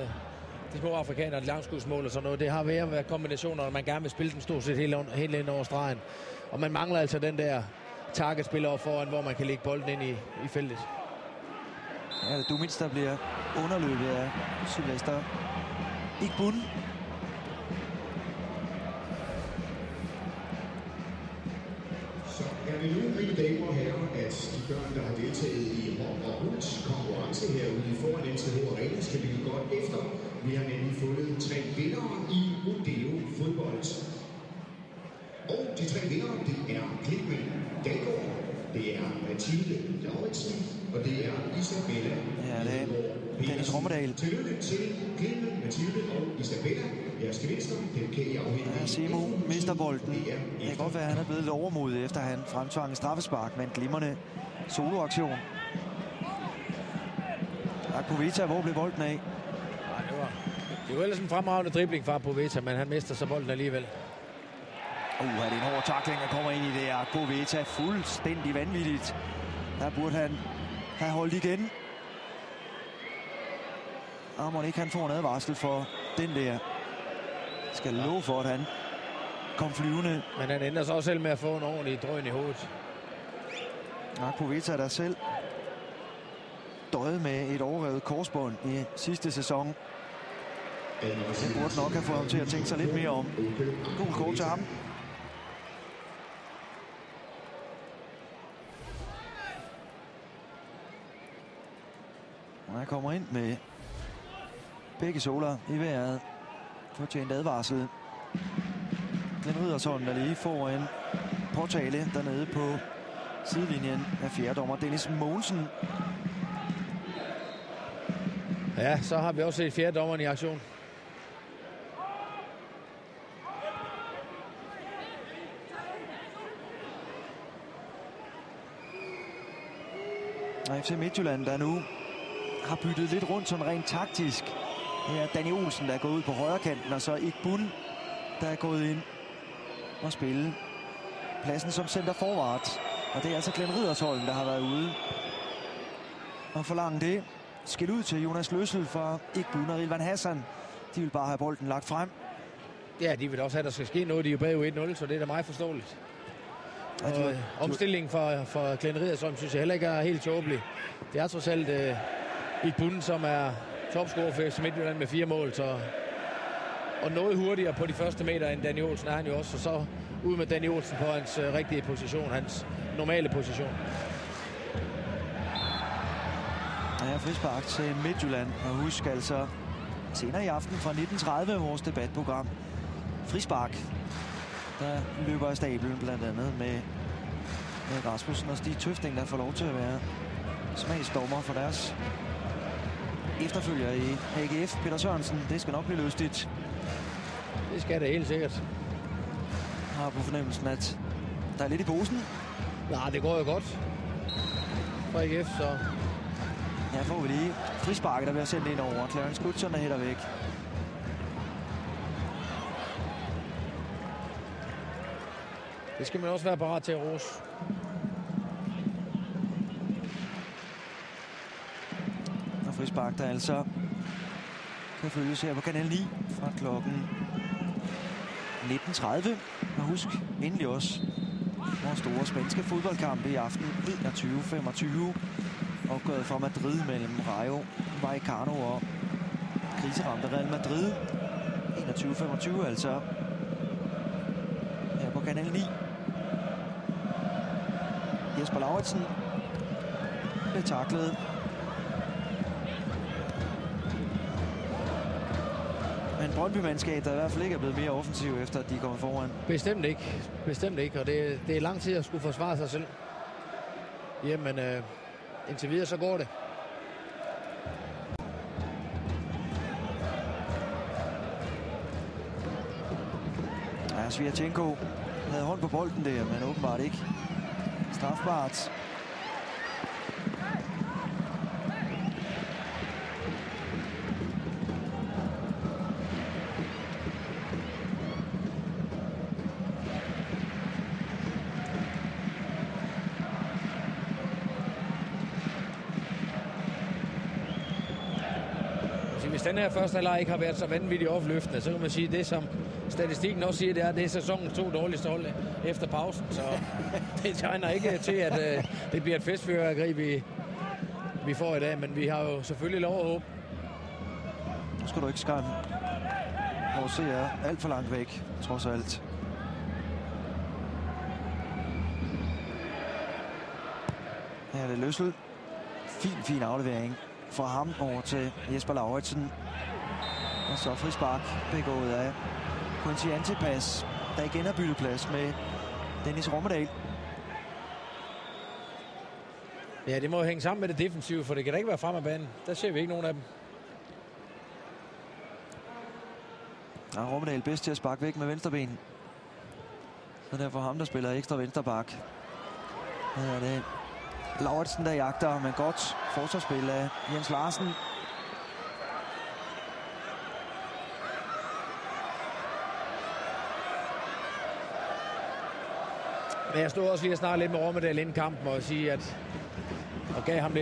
De små afrikanere, de langskudsmål og sådan noget. Det har været kombinationer, når man gerne vil spille den stort set helt ind over stregen. Og man mangler altså den der targetspiller foran, hvor man kan lægge bolden ind i feltet. Ja, det er Dumitz, der bliver underløbet af Sylvester Igbun. Så er vi nu, mine damer og herrer, at de børn, der har deltaget i Hop og Hult konkurrence herude foran MCH Arena, skal vi godt efter. Vi har nemlig fundet 3 vindere i Rodeo fodbold. Og de 3 vindere, det er Klitman Dalgaard, det er Mathilde Lauritsen, og det er Isabella. Ja, det er Dennis Rommedal. Tillykke til Klitman, Mathilde og Isabella. Jeres gevinster, den kan I afhænge. Ja, Simo mister bolden. Det kan godt være, at han er blevet lidt overmodig, efter han fremtvang en straffespark med en glimrende soloaktion. Akpovita, hvor blev bolden af? Ja, det var ellers en fremragende dribling fra Akpovita, men han mister så bolden alligevel. Det er en hård tackling, der kommer ind i det. Akpovita fuldstændig vanvittigt. Der burde han have holdt igen. Og må ikke han får en advarsel for den der. Skal love for, at han kom flyvende. Men han ender så også selv med at få en ordentlig drøn i hovedet. Akpovita der selv døde med et overrevet korsbånd i sidste sæson. Det burde nok have fået ham til at tænke sig lidt mere om. God kort til ham. Og han kommer ind med begge soler i vejret. Fortjent advarsel. Glenn Riddersholm, der lige får en påtale dernede på sidelinjen af fjerdommer Dennis Mogensen. Ja, så har vi også set fjerdommeren i aktion. Og FC Midtjylland, der nu har byttet lidt rundt sådan rent taktisk. Det er Danny Olsen, der er gået ud på højre kanten, og så Igbun, der er gået ind og spille pladsen som center forward. Og det er altså Glenn Riddersholm, der har været ude og forlange det. Skil ud til Jonas Løssel fra Igbun og Rilvan Hassan. De vil bare have bolden lagt frem. Ja, de vil også have, at der skal ske noget. De er jo bagud 1-0, så det er da meget forståeligt. Og omstillingen for Glenn Riddersholm synes jeg heller ikke er helt tåbelig. Det er trods alt Igbun, som er topscorer for FC Midtjylland med 4 mål. Så, og noget hurtigere på de første meter end Danny Olsen er han jo også. Og så ud med Danny Olsen på hans rigtige position, hans normale position. Ja, frispark til Midtjylland. Og husk altså senere i aften fra 19.30 vores debatprogram. Frispark. Der løber af stablen blandt andet med Rasmussen og Stig Tøfting, der får lov til at være smagsdommer for deres efterfølger i AGF. Peter Sørensen, det skal nok blive lystigt. Det skal det helt sikkert. Jeg har på fornemmelsen, at der er lidt i posen. Nej, det går jo godt for AGF, så... Ja, får vi lige frisparket, der bliver sendt ind over. Clarence Goodson er hætter væk. Det skal man også være parat til at rose. Og frispark, der altså kan følges her på Kanal 9 fra klokken 19.30. Og husk endelig også vores store spanske fodboldkamp i aften 21:25. Opgøret fra Madrid mellem Rayo Vallecano og kriseramte Real Madrid. 21:25 altså her på Kanal 9. Jesper Lauritsen blev taklet. Men Brøndby-mandskab, der i hvert fald ikke er blevet mere offensiv efter, at de kommer foran. Bestemt ikke. Bestemt ikke. Og det er lang tid at skulle forsvare sig selv. Jamen, indtil videre så går det. Ja, Sviatchenko havde hånd på bolden der, men åbenbart ikke strafbart. Hvis den her første halvleg ikke har været så vanvittigt opløftende, så kan man sige, det som statistikken også siger, det er sæsonens 2 dårligste hold efter pausen. Så det tegner ikke til, at det bliver et festfyrværkeri, vi får i dag. Men vi har jo selvfølgelig lov at håbe. Nu skal du ikke skræmme. Og se er alt for langt væk, trods alt. Her er det Løssel. Fin aflevering fra ham over til Jesper Lauritsen. Og så frispark begået af Quincy Antipas, der igen har byttet plads med Dennis Rommedal. Ja, det må jo hænge sammen med det defensive, for det kan da ikke være frem af banen. Der ser vi ikke nogen af dem. Ja, Rommedal bedst til at sparke væk med venstre ben. Så derfor ham, der spiller ekstra vensterbak. Her er det Lauritsen, der jagter, men godt forsvarsspil af Jens Larsen. Men jeg stod også lige og snakke lidt med Rommedal inden kampen og sige, at og gav ham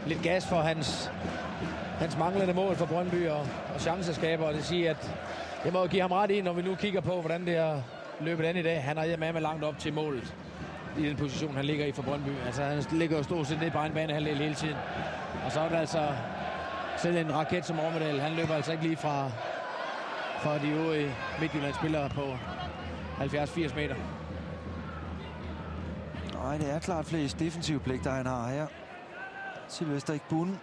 lidt gas for hans manglende mål for Brøndby og chanceskaber. Og det siger, at jeg må give ham ret i, når vi nu kigger på, hvordan det har løbet an i dag. Han har med langt op til målet i den position, han ligger i for Brøndby. Altså, han ligger jo stort set ned på egen banehalvdel hele tiden. Og så er det altså selv en raket som Rommedal. Han løber altså ikke lige fra de øvrige Midtjylland-spillere på 70-80 meter. Nej, det er klart flest defensive pligter, han har her. Sylvester Igbun.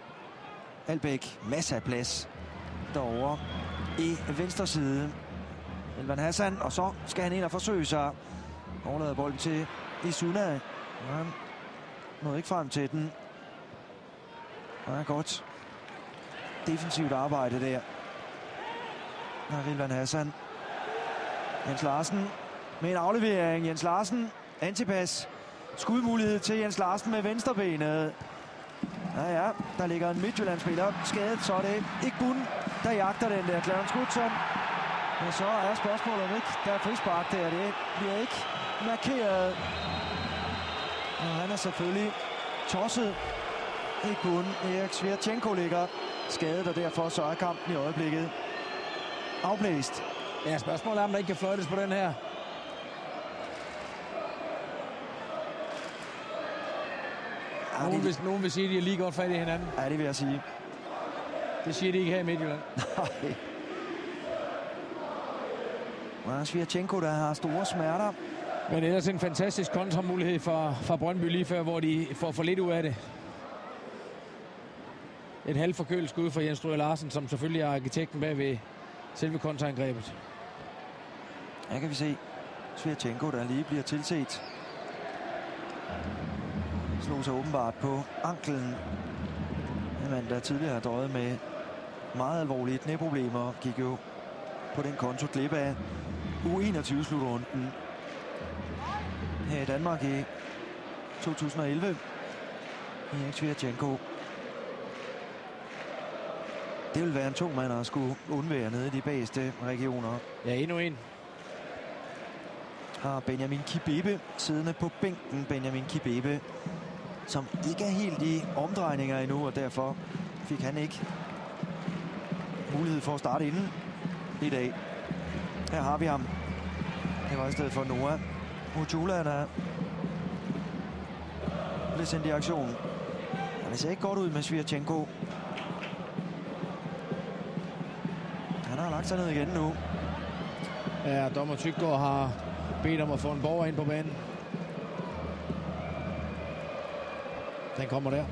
Albæk, masser af plads derovre i venstre side. Elvan Hassan, og så skal han ind og forsøge sig. Overlader bolden til Isuna. Han nåede ikke frem til den. Det er godt defensivt arbejde der. Der er Elvan Hassan. Jens Larsen med en aflevering. Jens Larsen, Antipas. Skudmulighed til Jens Larsen med venstrebenet. Ja, der ligger en Midtjylland-spiller skadet, så er det Igbun, der jagter den der. Clarence Goodson. Og så er spørgsmålet om ikke, der er frispark der. Det bliver ikke markeret. Og han er selvfølgelig tosset. Igbun. Erik Sviatchenko ligger skadet, og derfor så er kampen i øjeblikket afblæst. Ja, spørgsmålet er, om der ikke kan fløjtes på den her. Nogen vil sige, at de er lige godt fat i hinanden. Ja, det vil jeg sige. Det siger de ikke her i Midtjylland. Nej. Og Svirchenko, der har store smerter. Men ellers en fantastisk kontramulighed fra Brøndby lige før, hvor de får for lidt ud af det. Et halvforkølet skud fra Jens Stryger Larsen, som selvfølgelig er arkitekten bag ved selve kontraangrebet. Her kan vi se Svirchenko, der lige bliver tilset. Slog sig åbenbart på anklen. En mand, der tidligere har døjet med meget alvorlige knæproblemer, gik jo på den konto glip af U21-slutrunden her i Danmark i 2011. Erik Svirchenko. Det vil være en tung mand at skulle undvære nede i de bageste regioner. Ja, endnu en. Har Benjamin Kibebe siddende på bænken. Benjamin Kibebe, som ikke er helt i omdrejninger endnu, og derfor fik han ikke mulighed for at starte inden i dag. Her har vi ham. Det var i stedet for Noah Mutula, der blev sendt i aktion. Ja, det ser ikke godt ud med Svirchenko. Han har lagt sig ned igen nu. Ja, dommer Tyggaard har bedt om at få en borger ind på banen. Den kommer der.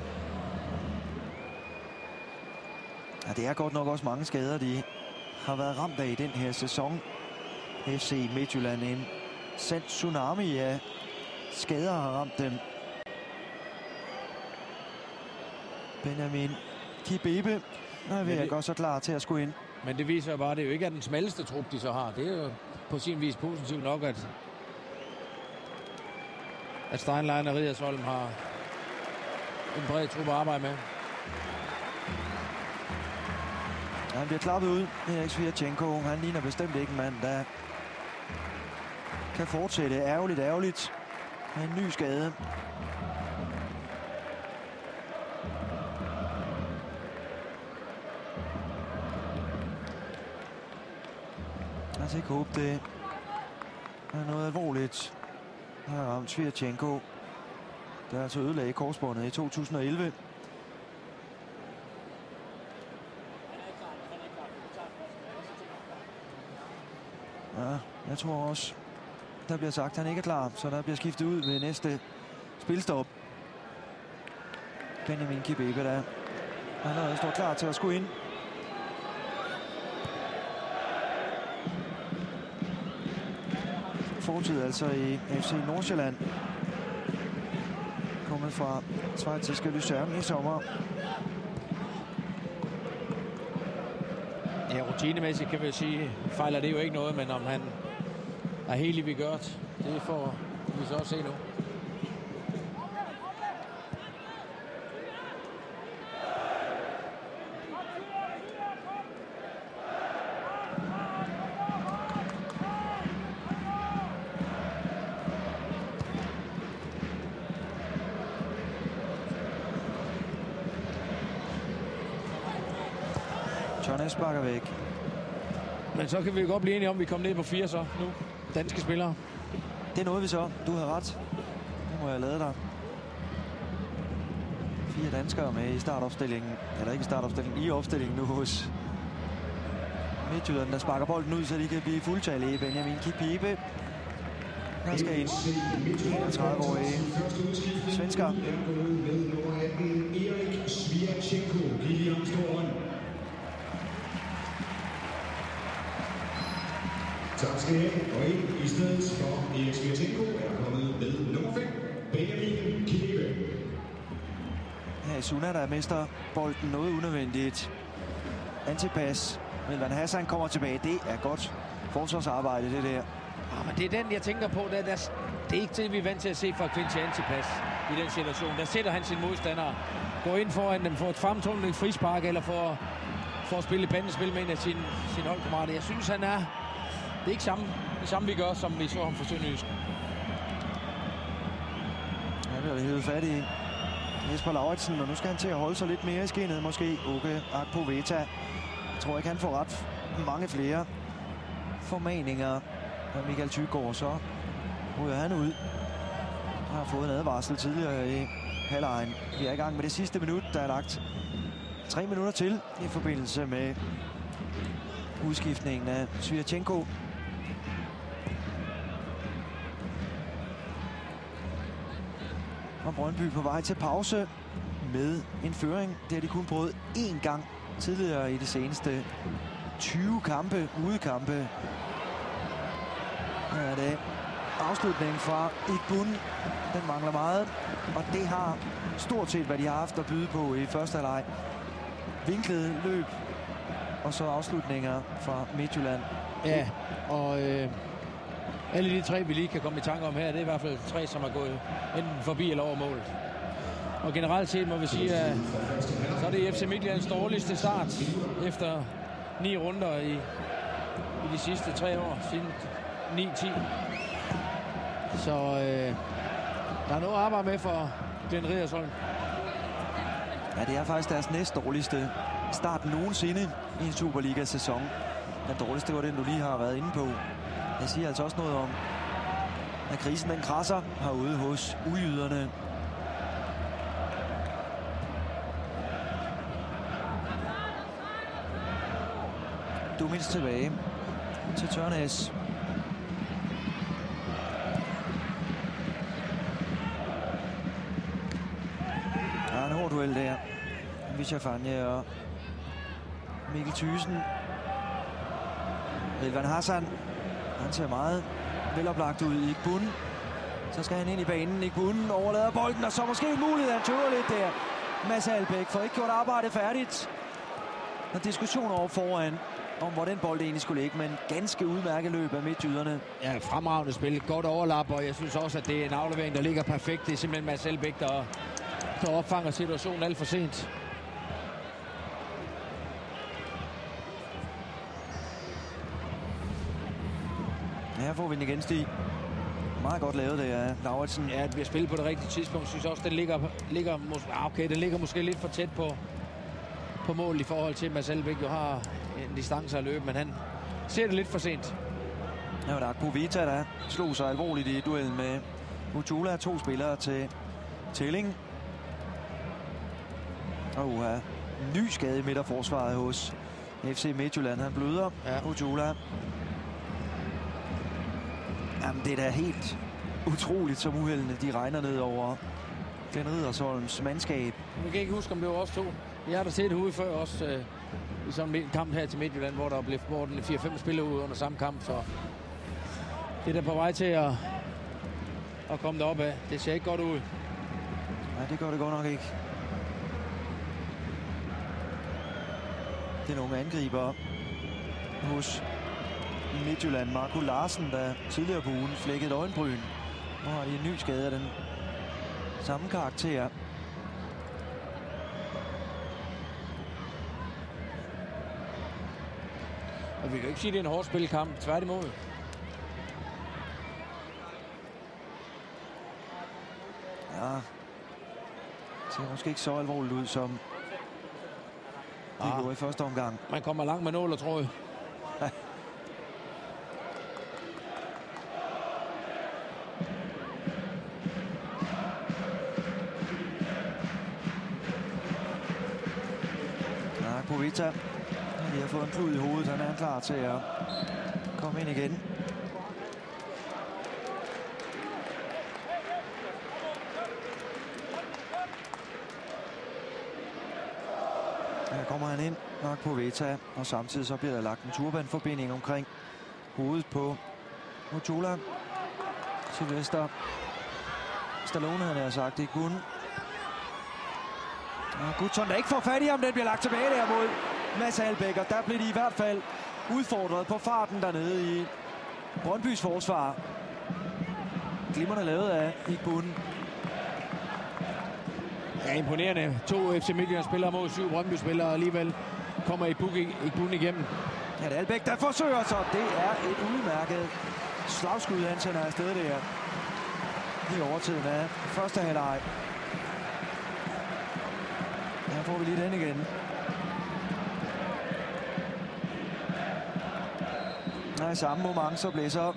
Ja, det er godt nok også mange skader, de har været ramt af i den her sæson. FC Midtjylland, en sand tsunami af skader har ramt dem. Benjamin Kibebe er ved at gøre sig klar til at skulle ind. Men det viser bare, at det jo ikke er den smalleste trup, de så har. Det er jo på sin vis positivt nok, at Steinlein og Ridersholm har en bred trup at arbejde med. Ja, han bliver klappet ud. Erik Svirchenko, han ligner bestemt ikke en mand, der kan fortsætte. Ærgerligt. Med en ny skade. Lad os ikke håbe, det er noget alvorligt. Her har ramt Svirchenko, der altså ødelagde korsbåndet i 2011. Ja, jeg tror også, der bliver sagt, at han ikke er klar, så der bliver skiftet ud ved næste spilstop. Benjamin Kibebe, der han står klar til at skulle ind. Fortid altså i FC Nordsjælland. Kommet fra schweiziske Luzern i sommer. Ja, rutinemæssigt kan vi sige, fejler det jo ikke noget, men om han er helt i vigørt, det får vi så også se nu. Jonas bakker væk. Men så kan vi godt blive enige om, at vi kommer ned på 4 så nu. Danske spillere. Det nåede vi så. Du har ret. Det må jeg lade dig. 4 danskere med i startopstillingen. Eller ikke i startopstillingen, i opstillingen nu hos Midtjylland, der sparker bolden ud, så de kan blive fuldtallige. Benjamin Kibebe, der skal ind. 30-årige svensker. Erik Svirchenko, William Storen. Tak skal I have. Og ind i stedet for Erik Svirchenko er kommet med nummer 5, Benjamin Kibebe. Her i Suna, der mister bolden noget unødvendigt. Antipas. Men Van Hassan kommer tilbage. Det er godt forsvarsarbejde, det der. Ja, men det er den, jeg tænker på. Det er ikke det, vi er vant til at se fra Quincy Antipas i den situation. Der sætter han sin modstandere. Går ind foran dem, får et fremtundet frispark, eller får at spille bandespil med en af sine holdkammerater. Jeg synes, han er... Det er ikke det samme, vi gør, som vi så ham for Sønderjysk. Ja, det er det hævet fat i Jesper Lauritsen, og nu skal han til at holde sig lidt mere i skinnet, måske. Åke Akpoveta. Jeg tror ikke, han får ret mange flere formaninger af Michael Thygaard, så ryger han ud. Han har fået en advarsel tidligere i halvlejen. Vi er i gang med det sidste minut, der er lagt 3 minutter til i forbindelse med udskiftningen af Svirchenko. Og Brøndby på vej til pause med en føring. Det har de kun prøvet én gang tidligere i de seneste 20 kampe, udekampe. Her er det afslutningen fra Igbun. Den mangler meget, og det har stort set, hvad de har haft at byde på i første halvleg. Vinklede løb, og så afslutninger fra Midtjylland. Ja, og alle de 3, vi lige kan komme i tanke om her, det er i hvert fald 3, som er gået enten forbi eller over målet. Og generelt set må vi sige, at så er det FC Midtjyllands dårligste start efter 9 runder i de sidste 3 år, siden 9-10. Så der er noget at arbejde med for Glenn Riddersholm. Ja, det er faktisk deres næst dårligste start nogensinde i en Superliga-sæson. Den dårligste var den, du lige har været inde på. Jeg siger altså også noget om, at krisen den krasser herude hos ujyderne. Dumins tilbage til Tørnæs. Der er en hård duel der. Visha Fanje og Mikkel Thyssen. Rilvan Hassan. Han ser meget veloplagt ud i Igbun. Så skal han ind i banen. Igbun overlader bolden, og så måske en mulighed. Han tøver lidt der. Mads Albeck får ikke gjort arbejdet færdigt. Og diskussion over foran om, hvor den bold egentlig skulle ligge, men ganske udmærket løb af midtjyderne. Ja, fremragende spil. Godt overlap, og jeg synes også, at det er en aflevering, der ligger perfekt. Det er simpelthen Mads Albeck, der opfanger situationen alt for sent. Her får vi den igen, Stig. Meget godt lavet det af Lauritsen. Ja, det bliver spillet på det rigtige tidspunkt. Jeg synes også, den ligger måske lidt for tæt på mål i forhold til, at Mads Albeck jo har en distance at løbe, men han ser det lidt for sent. Ja, der er Povita, der slog sig alvorligt i duellen med Utula. 2 spillere til tælling. Og ny skade i midterforsvaret hos FC Midtjylland. Han bløder, ja. Utula. Jamen, det er da helt utroligt, som uheldene de regner ned over Glenn Riddersholms mandskab. Jeg kan ikke huske, om det var os 2. Jeg har da set det ude før også i sådan en kamp her til Midtjylland, hvor der blev 4-5 spillere ud under samme kamp. Så det er da på vej til at komme derop af. Det ser ikke godt ud. Nej, det gør det godt nok ikke. Det er nogle angriber hos Midtjylland. Marco Larsen, der tidligere på ugen flækkede øjenbryn. Nu har de en ny skade af den samme karakter. Og vi kan ikke sige, at det er en hård spilkamp. Tværtimod. Ja. Det ser måske ikke så alvorligt ud, som det går i første omgang. Man kommer langt med nål og tråd. Ja. Povita. Vi har fået en klud i hovedet. Han er klar til at komme ind igen. Her kommer han ind. Nok Povita. Og samtidig så bliver der lagt en turbanforbinding omkring hovedet på Utula. Sylvester Stallone, han har sagt, det kunne. Gudson, der ikke får fat i ham, den bliver lagt tilbage der mod Mads Albeck, og der blev de i hvert fald udfordret på farten dernede i Brøndbys forsvar. Glimmerne lavet af Igbun. Ja, imponerende. 2 FC Midtjylland-spillere mod 7 Brøndby-spillere, og alligevel kommer Igbun igennem. Ja, det er Albeck, der forsøger så. Det er et udmærket slagskud, han sender afsted der. I overtiden af første halvleg. Her får vi lige den igen. I samme moment så blæser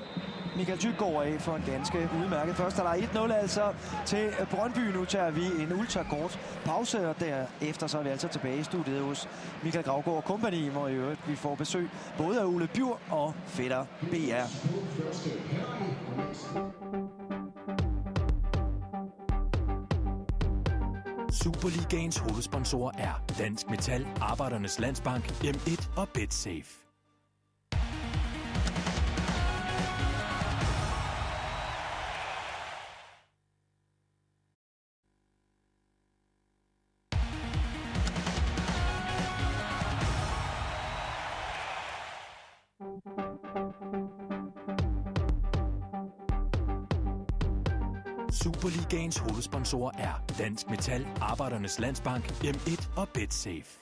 Michael Thygaard af for en ganske udmærket første halvleg. 1-0 altså til Brøndby. Nu tager vi en ultrakort pause, og derefter så er vi altså tilbage i studiet hos Michael Gravgaard Company, hvor i øvrigt vi får besøg både af Ole Bjur og fætter BR. Superligaens hovedsponsorer er Dansk Metal, Arbejdernes Landsbank, M1 og BetSafe. Superligaens hovedsponsorer er Dansk Metal, Arbejdernes Landsbank, M1 og BetSafe.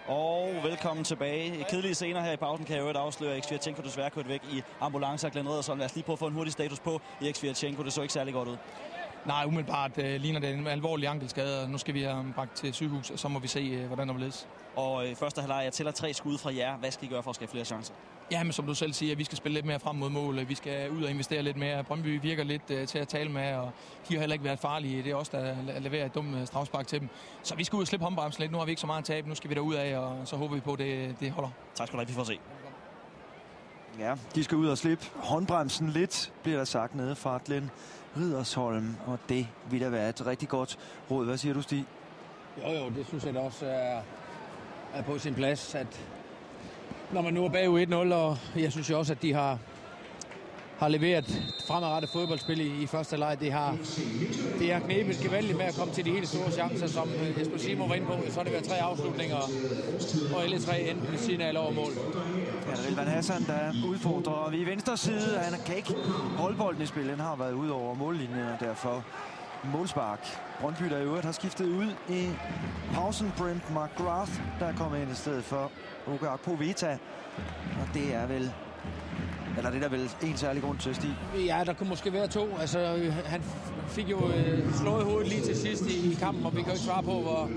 Og velkommen tilbage. Kedelige scener her i pausen kan jeg jo afsløre, at Erik Svirtjenko desværre kørt væk i ambulance af Glenn Riddersholm. Lad os lige prøve at få en hurtig status på Erik Svirtjenko. Det så ikke særlig godt ud. Nej, umiddelbart ligner det en alvorlig ankelskade, og nu skal vi have bragt til sygehus, og så må vi se, hvordan der vil ledes. Og første halvleg, jeg tæller 3 skud fra jer. Hvad skal I gøre for at skabe flere chancer? Ja, men som du selv siger, vi skal spille lidt mere frem mod mål. Vi skal ud og investere lidt mere. Brøndby virker lidt til at tale med, og de har heller ikke været farlige. Det er os, der leverer et dumt strafspark til dem. Så vi skal ud og slippe håndbremsen lidt. Nu har vi ikke så meget at tabe. Nu skal vi derud af, og så håber vi på, at det holder. Tak skal du have. Vi får se. Ja, de skal ud og slippe håndbremsen lidt, bliver der sagt nede fra Glenn Riddersholm. Og det vil da være et rigtig godt råd. Hvad siger du, Stig? Jo, det synes jeg da også er på sin plads, at når man nu er bagud 1-0, og jeg synes jo også, at de har leveret fremadrettet fodboldspil i første leg. Det har knebet gevaldigt med at komme til de helt store chancer, som Jesper Simon var inde på. Så har det været 3 afslutninger, og alle 3 enten ved siden af eller over mål. Ja, det er Relvan Hassan, der udfordrer. Vi i venstre side, han kan ikke holde bolden i spil. Den har været ude over mållinjen, og derfor målspark. Brøndby, der i øvrigt har skiftet ud i pausen. Brent McGrath, der er kommet ind i stedet for Oke Akpoveta. Og det er vel... Eller det er vel en særlig grund til, Stig? Ja, der kunne måske være 2. Altså, han fik jo slået hovedet lige til sidst i kampen, og vi kan jo ikke svare på,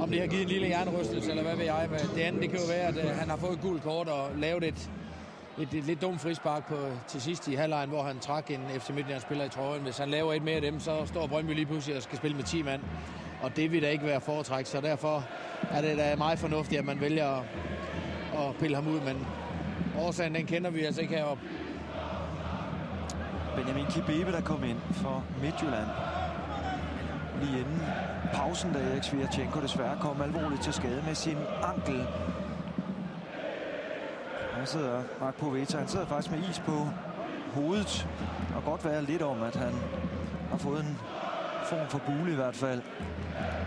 om det har givet en lille hjernerystelse, eller hvad ved jeg. Men det andet, det kan jo være, at han har fået et gult kort og lavet et lidt dumt frispark til sidst i halvlejen, hvor han trak en FC Midtjylland-spiller i trøjen. Hvis han laver et mere af dem, så står Brøndby lige pludselig og skal spille med 10 mand. Og det vil da ikke være foretræk, så derfor er det da meget fornuftigt, at man vælger at pille ham ud. Men årsagen, den kender vi altså ikke heroppe. Benjamin Kibebe, der kom ind for Midtjylland lige inden pausen, da Erik Svirtjenko desværre kom alvorligt til skade med sin ankel. Her sidder Mark Poveta. Han sidder faktisk med is på hovedet. Og godt være lidt om, at han har fået en form for bule i hvert fald.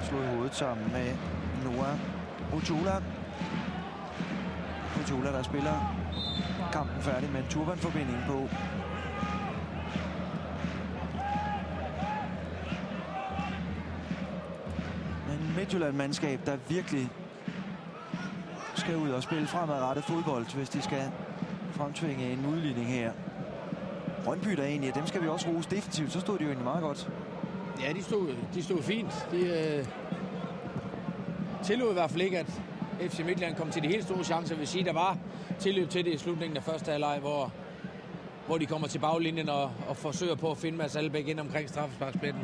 Slået hovedet sammen med Noah Ochola. Ochola, der spiller kampen færdig med en turbanforbinding på. Men Midtjylland-mandskab, der virkelig skal ud og spille fremadrettet fodbold, hvis de skal fremtvinge en udligning her. Brøndby, der egentlig, dem skal vi også rose defensivt, så stod de jo egentlig meget godt. Ja, de stod fint. De tillod i hvert fald ikke, at FC Midtjylland kom til de helt store chancer. Jeg vil sige, der var tilløb til det i slutningen af første halvleg, hvor de kommer til baglinjen og forsøger på at finde Mads Albeck ind omkring straffesparkspletten,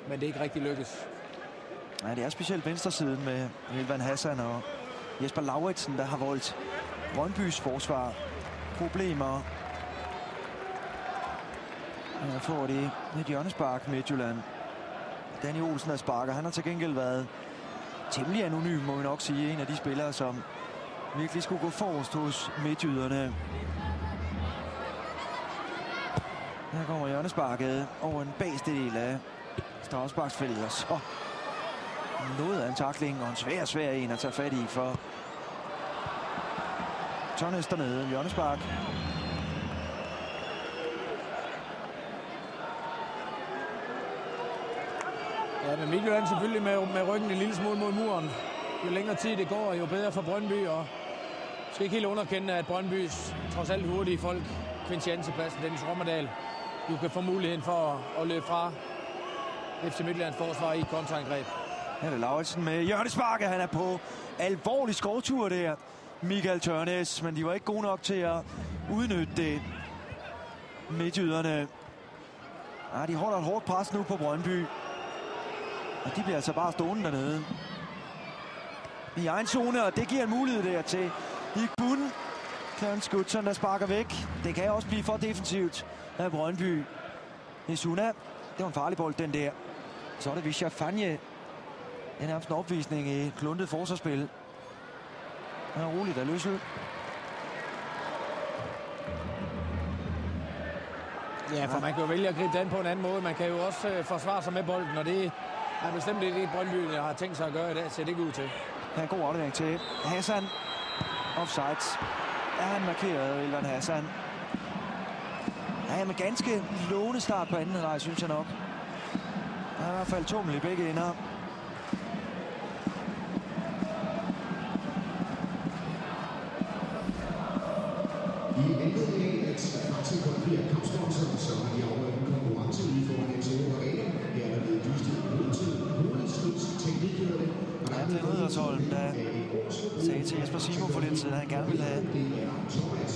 men det er ikke rigtig lykkes. Ja, det er specielt venstresiden med Relvan Hassan og Jesper Lauritsen, der har voldt Brøndbys forsvar problemer. Her får de et hjørnespark Midtjylland. Danny Olsen der sparker. Han har til gengæld været temmelig anonym, må vi nok sige. En af de spillere, som virkelig skulle gå forrest hos midtjyderne. Her kommer hjørnesparket over en bagste del af straffesparksfeltet, og så noget af en tackling og en svær en at tage fat i for Tønnes dernede. Hjørnespark. Ja, men Midtjylland selvfølgelig med ryggen en lille smule mod muren. Jo længere tid det går, jo bedre for Brøndby, og skal ikke helt underkende, at Brøndbys trods alt hurtige folk, Kvintianse-pladsen, Dennis Rommedal, du kan få muligheden for at løbe fra FC Midtjyllands forsvar i et kontraangreb. Her er det Lauritsen med hjørnesparket. Han er på alvorlig skovtur der. Michael Tørnes, men de var ikke gode nok til at udnytte det. Midtjyderne. Ja, de holder et hårdt pres nu på Brøndby. Og de bliver altså bare stående dernede. I egen zone, og det giver en mulighed der til Igbun. Clarence Goodson, der sparker væk. Det kan også blive for defensivt af Brøndby. Isuna, det var en farlig bold, den der. Så er det Visha Fanje. Det er nærmest en opvisning i kluntet forsvarsspil. Han er roligt af Løsø. Ja, for man kan jo vælge at gribe den på en anden måde. Man kan jo også forsvare sig med bolden, og det er bestemt det, Brøndby har tænkt sig at gøre i dag. Ser det ikke ud til. Der er en god aflevering til Hassan. Offsides. Er han markeret, Elvan Hassan? Ja, men ganske lovende start på anden halvleg, synes jeg nok. Der er i hvert fald tummel i begge ender. I anledning af, at Fransen kun bliver kampsponsor, så har de afholdt en konkurrence ude foran MCH Arena. Her er der blevet dyst hovedslutsteknikerne. Ja, det er Riddersholm, der sagde til Jesper Simo for lidt siden, at han gerne ville have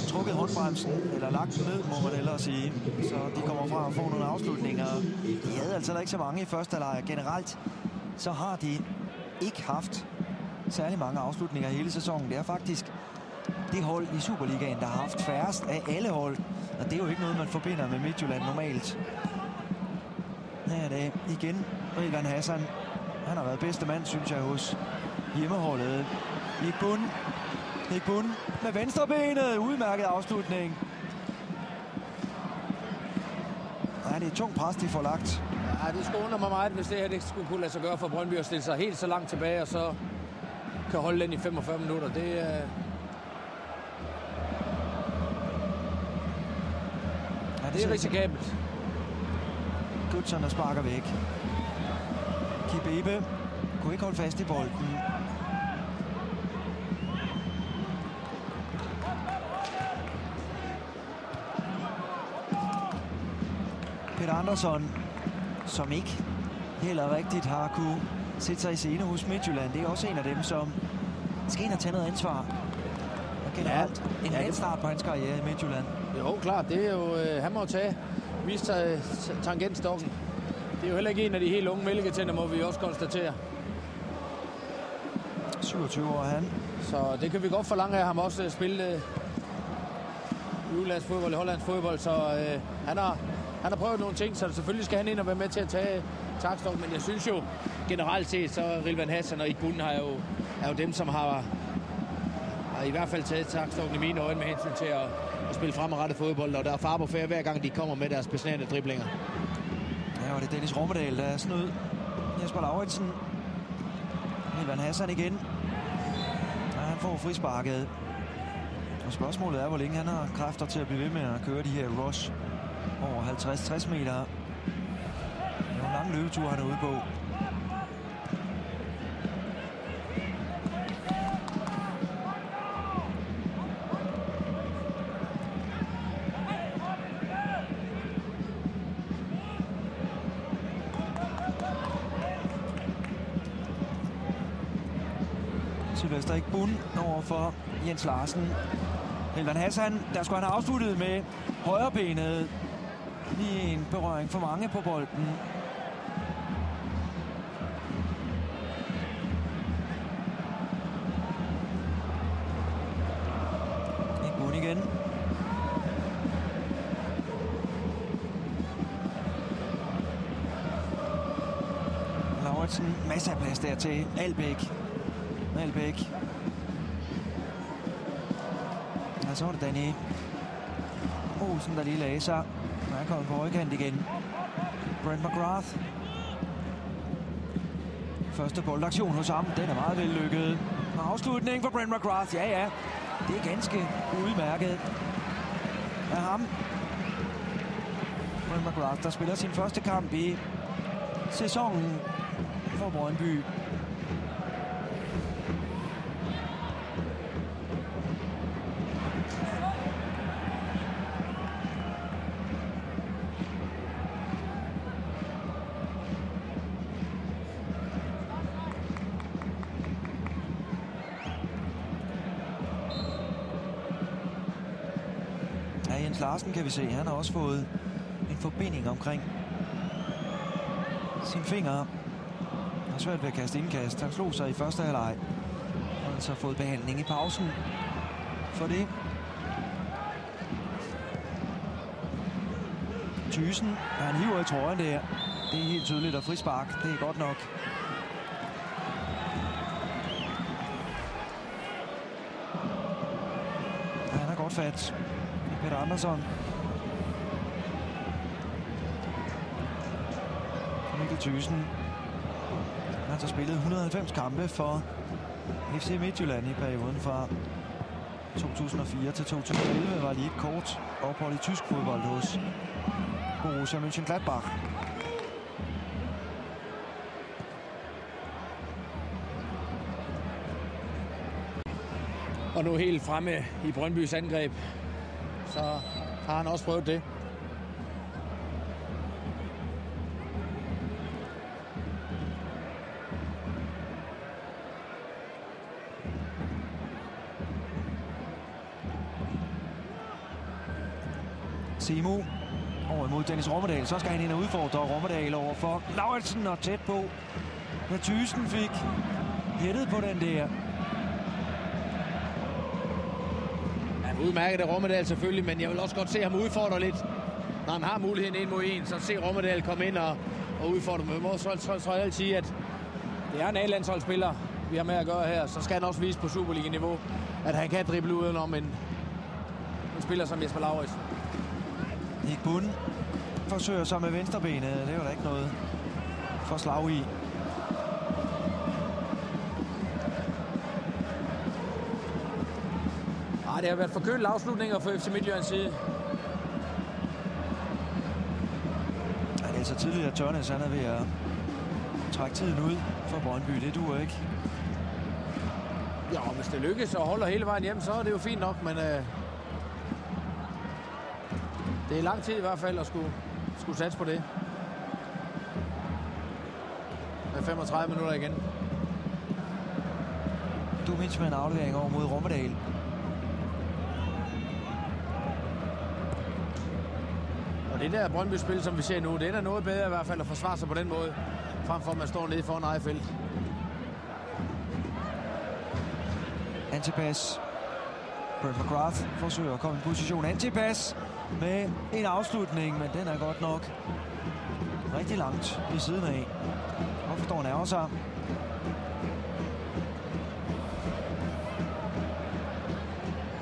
trukket håndbremsen, eller lagt den ned, må man hellere sige. Så de kommer fra at få nogle afslutninger. De havde altså ikke så mange i første halvleg. Generelt så har de ikke haft særlig mange afslutninger hele sæsonen. Det er faktisk det hold i Superligaen, der har haft færrest af alle hold. Og det er jo ikke noget, man forbinder med Midtjylland normalt. Her er det igen Elvan Hassan. Han har været bedste mand, synes jeg, hos hjemmeholdet. Igbun med venstrebenet. Udmærket afslutning. Ja, det er et tungt pres, de får lagt. Ja, det skulle undre mig meget, hvis det her det skulle kunne lade sig gøre for Brøndby at stille sig helt så langt tilbage, og så kan holde den i 45 minutter. Det er... Ja, det er risikabelt. Goodson, der sparker væk. Kibebe kunne ikke holde fast i bolden. Peter Andersson, som ikke heller rigtigt har kunne sætte sig i scene hos Midtjylland. Det er også en af dem, som skal ind og tage noget ansvar. Og generelt en anden start på hans karriere i Midtjylland. Jo, klart. Det er jo, han må vise sig tangentstokken. Det er jo heller ikke en af de helt unge mælketænder, må vi også konstatere. 27 år han. Så det kan vi godt forlange af ham også spille udlandsfodbold, hollandsk fodbold. Så han har prøvet nogle ting, så selvfølgelig skal han ind og være med til at tage taktstokken. Men jeg synes jo generelt set, så Rilvan Hassan og Igbun er jo dem, som har i hvert fald taget taktstokken i mine øjne med hensyn til at spille fremadrettet fodbold. Og der er far på færd hver gang de kommer med deres besnærende driblinger. Ja, og det er Dennis Rommedal, der er snød. Jesper Lauritsen. Elvan Hassan igen. Ja, han får frisparket. Og spørgsmålet er, hvor længe han har kræfter til at blive ved med at køre de her rush over 50-60 meter. Det er en lang løbetur, han er ude på. Sylvester Igbun over for Jens Larsen. Elvan Hassan, der skulle han have afsluttet med højrebenet. Lige en berøring for mange på bolden. Igbun igen. Lauritsen, masser af plads der til Albæk. Og så er det Danny Olsen, der lige lagde sig. Han kommer på højkant igen. Brent McGrath. Første boldaktion hos ham. Den er meget vellykket. Afslutning for Brent McGrath. Ja. Det er ganske udmærket af ham. Brent McGrath, der spiller sin første kamp i sæsonen for Brøndby. Ja, Jens Larsen kan vi se. Han har også fået en forbinding omkring sin finger. Han har svært ved at kaste indkast. Han slog sig i første halvleg. Og han så fået behandling i pausen for det. Thyssen, han hiver i trøjen der. Det er helt tydeligt, og frispark, det er godt nok. Ja, han har godt fat. Peter Andersson. Mikkel Thyssen. Han har så spillet 190 kampe for FC Midtjylland i perioden fra 2004 til 2011. Var lige et kort ophold i tysk fodbold hos Borussia Mönchengladbach. Og nu helt fremme i Brøndbys angreb, så har han også prøvet det. Simo over imod Dennis Rommedal. Så skal han ind og udfordre Rommedal over for Lauritsen og tæt på. Når Thyssen fik hættet på den der. Han udmærket af Rommedal selvfølgelig, men jeg vil også godt se ham udfordre lidt. Når han har muligheden 1 mod 1, så se Rommedal komme ind og udfordre. Men så tror jeg altid sige, at det er en A-landsholdsspiller, vi har med at gøre her. Så skal han også vise på Superliga-niveau, at han kan drible udenom en spiller som Jesper Lauritsen. Nick Bund forsøger sig med venstrebenet. Det er jo da ikke noget for slag i. Det har været forkølet afslutninger for FC Midtjyllands side. Ja, det er så tidligt, at Tørnes han er ved at trække tiden ud for Brøndby. Det duer ikke. Ja, hvis det lykkes og holder hele vejen hjem, så er det jo fint nok, men det er lang tid i hvert fald at skulle satse på det. Med 35 minutter igen. Dumic med en aflevering over mod Rommedal. Og det der Brøndby-spil, som vi ser nu, det er noget bedre i hvert fald at forsvare sig på den måde, frem for at man står nede foran eget felt. Antipas. Brent McGrath forsøger at komme i position. Antipas med en afslutning, men den er godt nok rigtig langt ved siden af. Hvorfor står han ærger sig?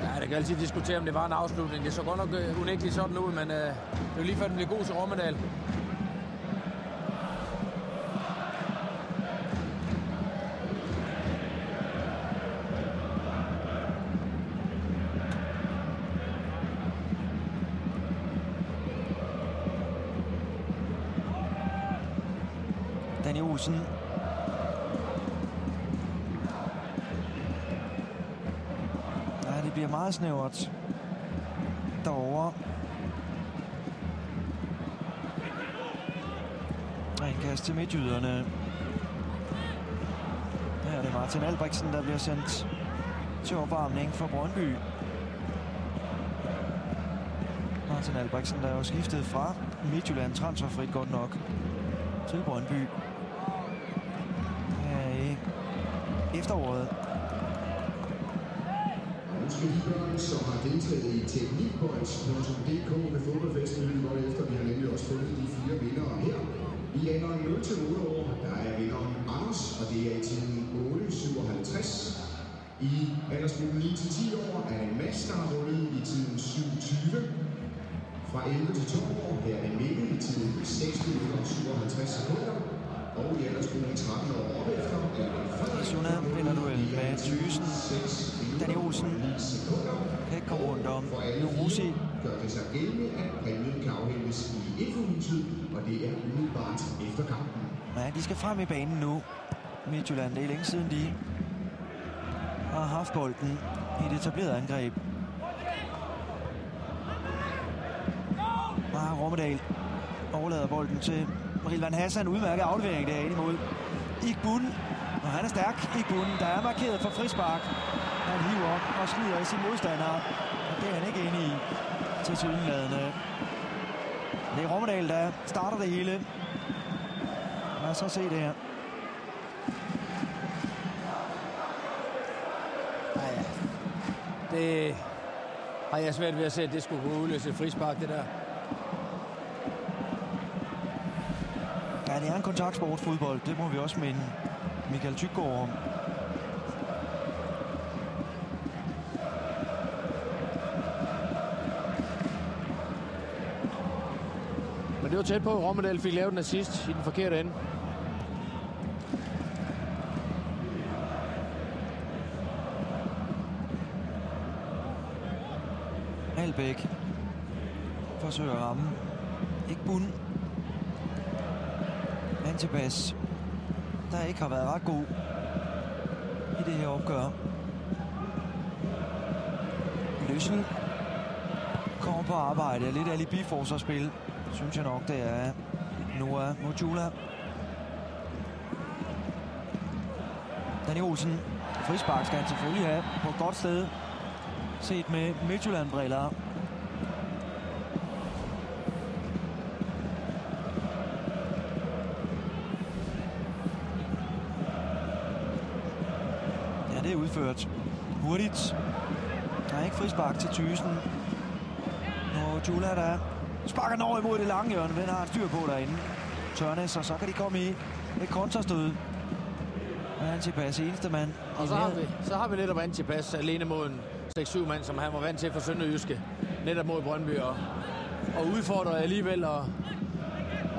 Ja, det kan altid diskutere, om det var en afslutning. Det så godt nok unægteligt sådan ud, men det er jo lige før, den bliver god til Rommedal. Danny Olsen. Ja, det bliver meget snævert derovre. Indkast til midtjyderne. Her er det Martin Albrechtsen, der bliver sendt til opvarmning for Brøndby. Martin Albrechtsen, der er jo skiftet fra Midtjylland transferfrit godt nok til Brøndby her i efteråret. Nu skal de børn, som har deltaget i teknikpoints.dk med fodboldfestival godt efter. Vi har nemlig også fundet de 4 vindere her. I alderen 0 til 8 år, der er vinderen Anders, og det er i tiden 8:57. I aldersgruppen 9 til 10 år er en Mads, der har vundet i tiden 7:20. Fra 11 til 12 år her er Mikkel i tiden 6 minutter og 57 sekunder. Og i aldersgruppen 13 år efter er Suna vinder duel med Thyssen. Danny Olsen kan ikke komme rundt om Nurusi. Gør det sig gældende, at præmien kan afhældes i infohuset, og det er umiddelbart efter kampen. Ja, de skal frem i banen nu. Midtjylland, det er længe siden de har haft bolden i et etableret angreb. Rommedal overlader bolden til Rilvan Hassan. Udmærket aflevering derinde imod Igbun. Og han er stærk, Igbun, der er markeret for frispark. Han hiver og slider i sin modstander. Og det er han ikke inde i. til sydenladende. Det er Rommedahl, der starter det hele. Lad os så se det her. Det har jeg svært ved at se, at det skulle kunne udløse et frispark, det der. Ja, det er en kontaktsport fodbold. Det må vi også minde Michael Thygaard om. Men det var tæt på, at Rommedahl fik lavet den assist i den forkerte ende. Albæk forsøger at ramme. Ikke bunden. Antibas, der ikke har været ret god i det her opgør. Løssel kommer på arbejde. Lidt alibi-forsvarsspil, synes jeg nok, det er Noah Mojula. Danny Olsen. Frispark skal han selvfølgelig have på et godt sted. Set med Midtjylland-briller. Ja, det er udført hurtigt. Der er ikke frispark til Thyssen. Og Jula, der sparker den over imod det lange hjørne. Den har et styr på derinde. Tørnes, og så kan de komme i et kontrastød. Antipas, eneste mand. Og så har vi netop Antipas alene mod en 6-7 mand, som han var vant til for Sønderjyske. Netop mod Brøndby og udfordrer alligevel og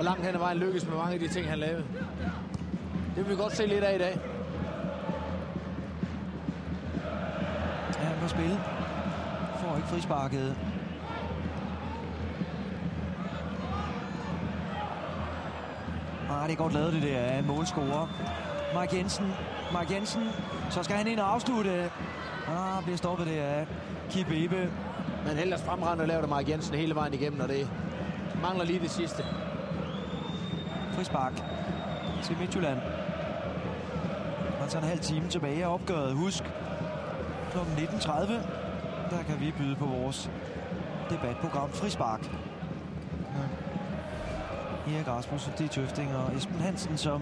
langt hen ad vejen lykkes med mange af de ting, han lavede. Det vil vi godt se lidt af i dag. Ja, han var spillet. Får ikke frisparket. Det er godt lavet det der af målscorer. Mark Jensen. Så skal han ind og afslutte. Bliver stoppet der af Kip Ebe. Men ellers fremragende laver det Mark Jensen hele vejen igennem, og det mangler lige det sidste. Frispark til Midtjylland. Og så en halv time tilbage af opgøret. Husk, kl. 19.30, der kan vi byde på vores debatprogram Frispark. Erik Rasmussen, D. Tøfting og Esben Hansen som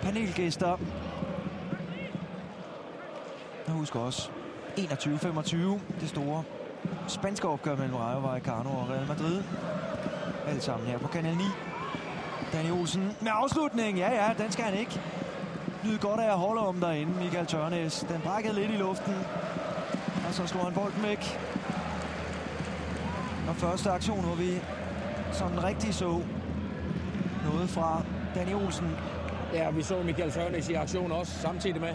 panelgæster. Og husk også 21-25, det store spanske opgør mellem Rayo Vallecano og Real Madrid. Alt sammen her på Kanal 9. Danny Olsen med afslutning. Ja, den skal han ikke nyde godt af at holde om derinde. Michael Tørnes. Den brækkede lidt i luften. Og så slår han bolden væk. Og første aktion, hvor vi sådan rigtig så noget fra Danny Olsen. Ja, vi så Michael Tørnes i aktion også samtidig med.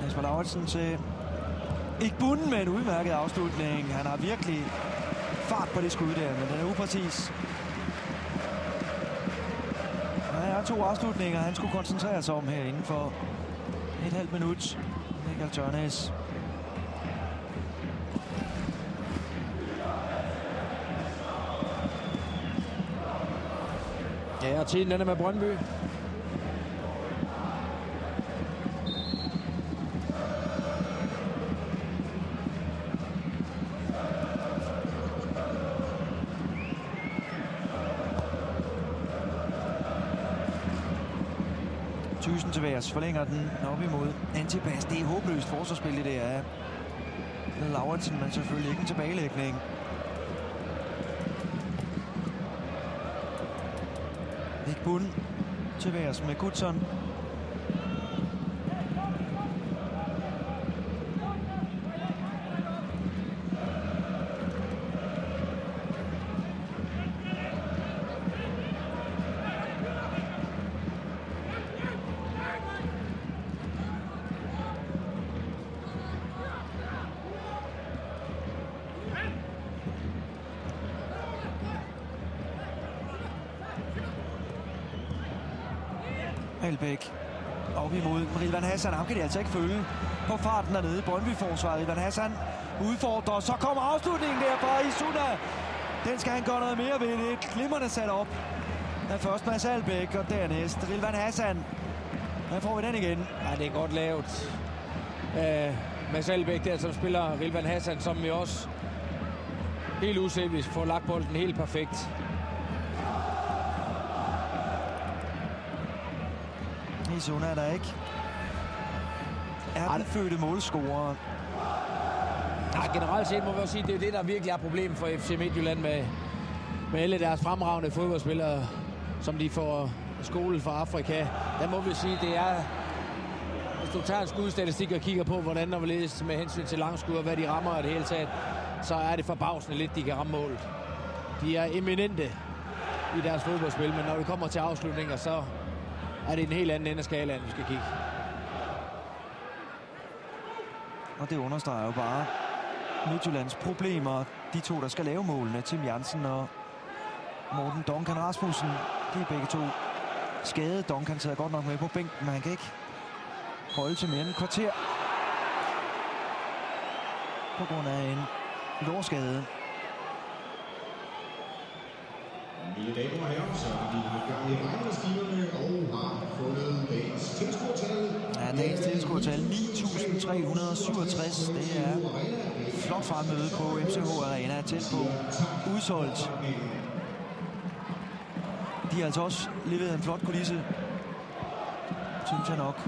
Jesper Lauritsen til ikke bunden med en udmærket afslutning. Han har virkelig fart på det skud der, men den er upræcis. Der er 2 afslutninger, han skulle koncentrere sig om her inden for et halvt minut. Michael Tørnes. Ja, og tiden den er med Brøndby. Thyssen til værs, forlænger den op imod Antipas. Det er håbløst forsvarsspil, det er Lauritsen, men selvfølgelig ikke en tilbagelægning. Ikke bunden til værs med Goodson. Albæk op imod Rilvan Hassan. Ham kan de altså ikke følge på farten dernede i Brøndby-forsvaret. Rilvan Hassan udfordrer. Så kommer afslutningen der fra Isuna. Den skal han gøre noget mere ved. Det er glimrende sat op af først Mads Albæk og dernæst Rilvan Hassan. Der får vi den igen. Ja, det er godt lavet. Mads Albeck der, som spiller Rilvan Hassan, som vi også helt uselvisk får lagt bolden helt perfekt. Isuna er der ikke. Er den fødte målscorer? Ja, generelt set må vi også sige, at det er det, der virkelig er problemet for FC Midtjylland med alle deres fremragende fodboldspillere, som de får skole fra Afrika. Der må vi sige, det er, hvis du tager en skudstatistik og kigger på, hvordan der vil ledes med hensyn til langskud og hvad de rammer og det hele taget, så er det forbavsende lidt, de kan ramme målet. De er eminente i deres fodboldspil, men når det kommer til afslutninger, så er det en helt anden ende af skalaen, vi skal kigge. Og det understreger jo bare Midtjyllands problemer. De to, der skal lave målene, Tim Jansen og Morten Duncan Rasmussen, de er begge to skadede. Duncan sidder godt nok med på bænken, men han kan ikke holde til mere end et kvarter på grund af en lårskade. Mine damer og herrer, så er vi i gang i regnmaskinerne og har fundet dagens tilskuertal. Ja, dagens tilskuertal 9.367. Det er flot fremmøde på MCH Arena, tæt på udsolgt. De har altså også leveret en flot kulisse, synes jeg nok.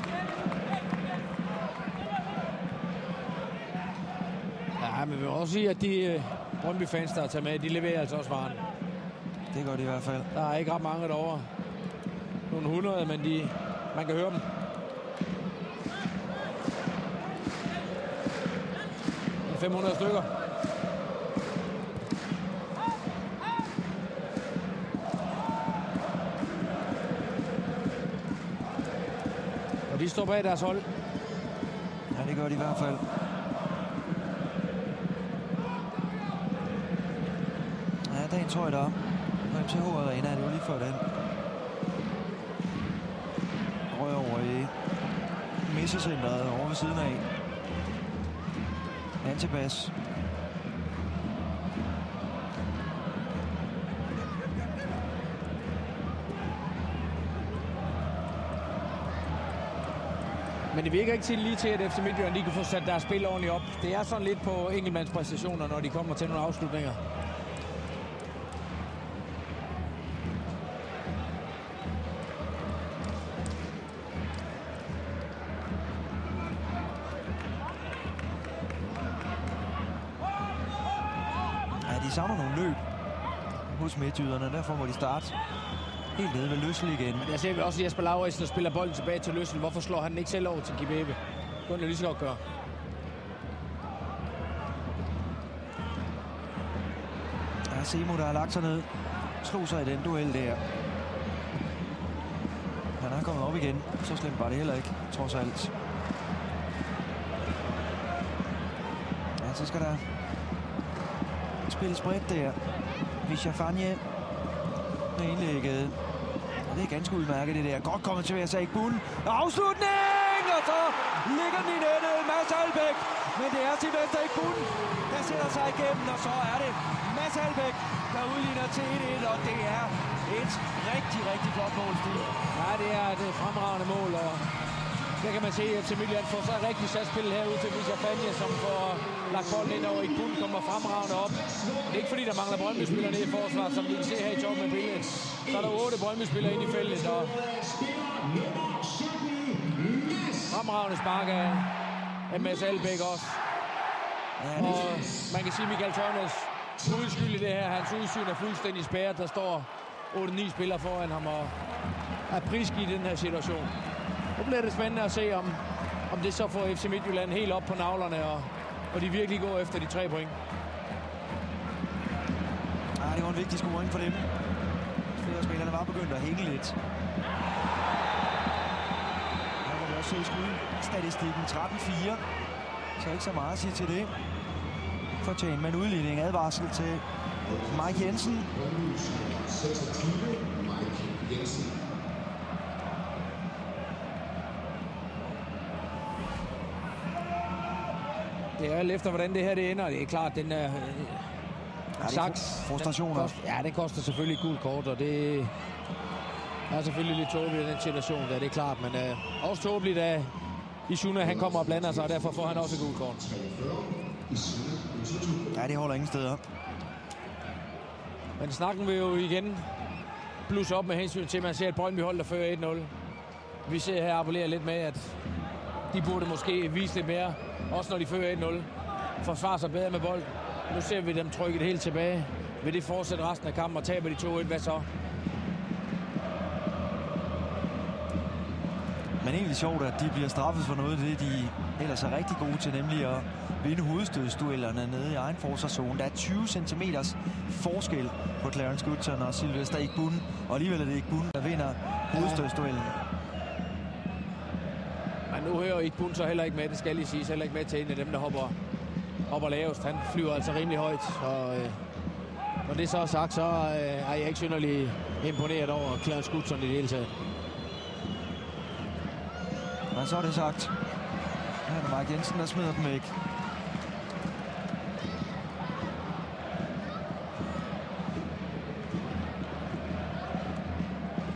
Ja, men vi vil også sige, at de Brøndby-fans, der er taget med, de leverer altså også varen. Det gør de i hvert fald. Der er ikke ret mange derovre. Nogle 100, men man kan høre dem. Det er 500 stykker. Og de står bag deres hold. Ja, det gør de i hvert fald. Ja, dagens højder på MCH Arena, det var lige før den. Røg over i messecenteret over ved siden af. Antibas. Men det virker ikke til lige til, at FC Midtjylland de kan få sat deres spil ordentligt op. Det er sådan lidt på enkeltmandspræstationer, når de kommer til nogle afslutninger. De savner nogle løb hos midtjyderne, derfor må de starte helt nede ved Løssel igen. Men der ser vi også Jesper Lauritsen, der spiller bolden tilbage til Løssel. Hvorfor slår han ikke selv over til Kibebe? Det kunne han lige så godt gøre. Ja, Semo, der har lagt sig ned, slog sig i den duel der. Han er kommet op igen, så slemt var det heller ikke, trods alt. Ja, så skal der spilles bredt der. Visha Fanje med indlægget. Og det er ganske udmærket, det der. Godt kommet til at sige Bull. Afslutning! Og så ligger den i nettet. Mads Albeck. Men det er Sylvester Bull, der sætter sig igennem. Og så er det Mads Albeck, der udligner til 1-1. Og det er et rigtig, rigtig flot mål, Stig. Ja, det er et fremragende mål. Og der kan man se, at FC Midtjylland får så rigtig sat spillet herude til Visha Fanje, som får lagt bolden ind over i bunden, kommer fremragende op. Det er ikke fordi, der mangler Brøndby-spillere nede i forsvaret, som vi kan se her i toppen af billedet. Så er der 8 Brøndby-spillere inde i feltet, og fremragende spark af Mads Albeck også. Og man kan sige, at Michael Tørnes uden skyld i det her. Hans udsyn er fuldstændig spærret. Der står 8-9 spillere foran ham og er prisgivet i den her situation. Nu bliver det spændende at se, om det så får FC Midtjylland helt op på navlerne, og de virkelig går efter de 3 point. Ja, det var en vigtig scoring for dem. Spillerne var begyndt at hænge lidt. Her kan vi også se skudstatistikken 13-4. Så ikke så meget at sige til det. Fortjent med en udligning. Advarsel til Mike Jensen. 26, Mike Jensen. Det er alt efter, hvordan det her det ender. Det er klart, den er frustrationer. Det koster selvfølgelig et gult kort, og det er selvfølgelig lidt tåbeligt i den situation, der det er klart. Men også tåbeligt af Ishuna, han kommer og blander sig, og derfor får han også et gult kort. Ja, det holder ingen steder. Men snakken vil jo igen blusse op med hensyn til, at man ser, at Brøndby holder fører 1-0. Vi ser her appellerer lidt med, at de burde måske vise lidt mere, også når de fører 1-0. Forsvare sig bedre med bolden. Nu ser vi dem trykke det helt tilbage. Vil det fortsætte resten af kampen og taber de 2-1? Hvad så? Men egentlig sjovt, at de bliver straffet for noget af det, de ellers er rigtig gode til, nemlig at vinde hovedstødsduellerne nede i egen forsvarszone. Der er 20 cm forskel på Clarence Goodson og Sylvester Igbun, og alligevel er det Igbun, der vinder hovedstødsduellen. Men nu hører Igbun så heller ikke med, det skal lige siges, heller ikke med til en af dem, der hopper lavest. Han flyver altså rimelig højt, og når det så er sagt, så er jeg ikke synderlig imponeret over Clarence Goodson i det hele taget. Men så er det sagt. Her er det Mark Jensen, der smider den væk.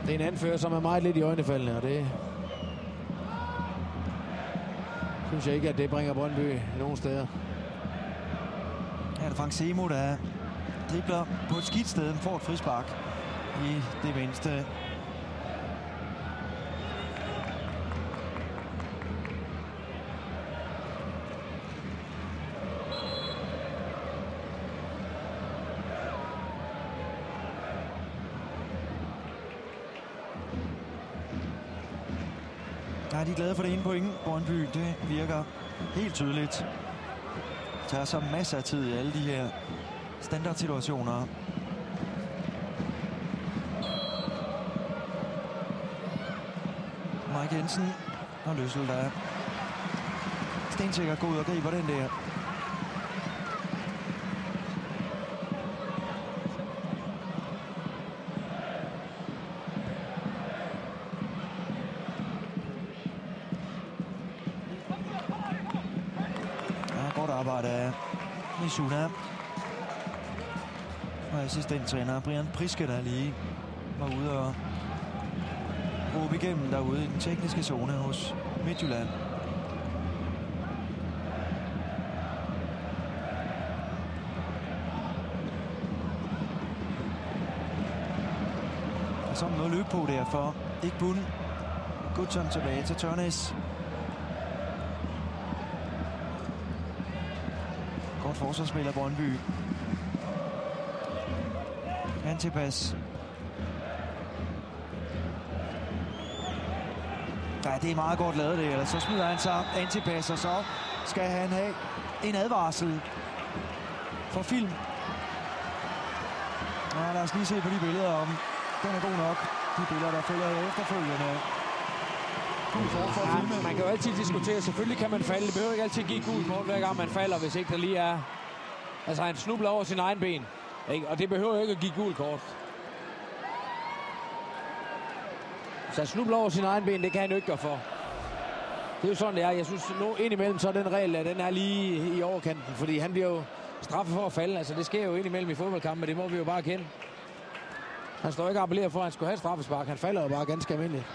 Det er en anfører, som er meget lidt i øjnefaldene, og det synes jeg ikke, at det bringer Brøndby nogen steder. Her er det Frank Semo, der dribler på et skidt sted, får et frispark i det mindste. Ja, de er glade for det ene point. Brøndby, det virker helt tydeligt. Det tager så masser af tid i alle de her standardsituationer. Mike Jensen og Løssel, der stensikkert går ud og griber den der. Arbejde af Ishuna og assistenttræner Brian Priske, der lige var ude og råbe igennem derude i den tekniske zone hos Midtjylland. Og så noget løb på der for Igbun. Goodson tilbage til Tørnæs. Godt forsvarsspiller Brøndby. Antipas. Ja, det er meget godt lavet det, eller så smider han sig Antipas, og så skal han have en advarsel for film. Ja, lad os lige se på de billeder, om den er god nok. De billeder, der følger efterfølgende. Ja, man kan jo altid diskutere, selvfølgelig kan man falde. Det behøver ikke altid give gul kort, hver gang man falder, hvis ikke der lige er... Altså, han snubler over sin egen ben, ikke? Og det behøver jo ikke at give gul kort. Så han snubler over sin egen ben, det kan han jo ikke gøre for. Det er jo sådan, det er. Jeg synes, nu indimellem så er den regel, at den er lige i overkanten, fordi han bliver jo straffet for at falde. Altså, det sker jo indimellem i fodboldkampen, det må vi jo bare kende. Han står ikke og appellerer for, at han skulle have et straffespark. Han falder jo bare ganske almindeligt.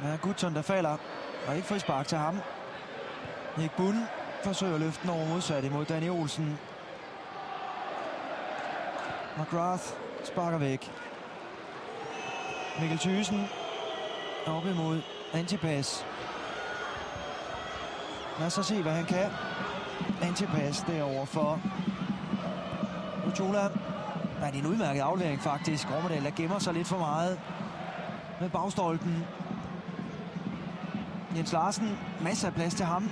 Ja, Goodson, der falder, og ikke frispark til ham. Igbun forsøger at løfte den over modsat imod Danny Olsen. McGrath sparker væk. Mikkel Thyssen op imod Antipas. Lad os så se, hvad han kan. Antipas derovre for Uchola. Nej, det er en udmærket aflevering faktisk. Rommedal, der gemmer sig lidt for meget med bagstolpen. Jens Larsen, masser af plads til ham.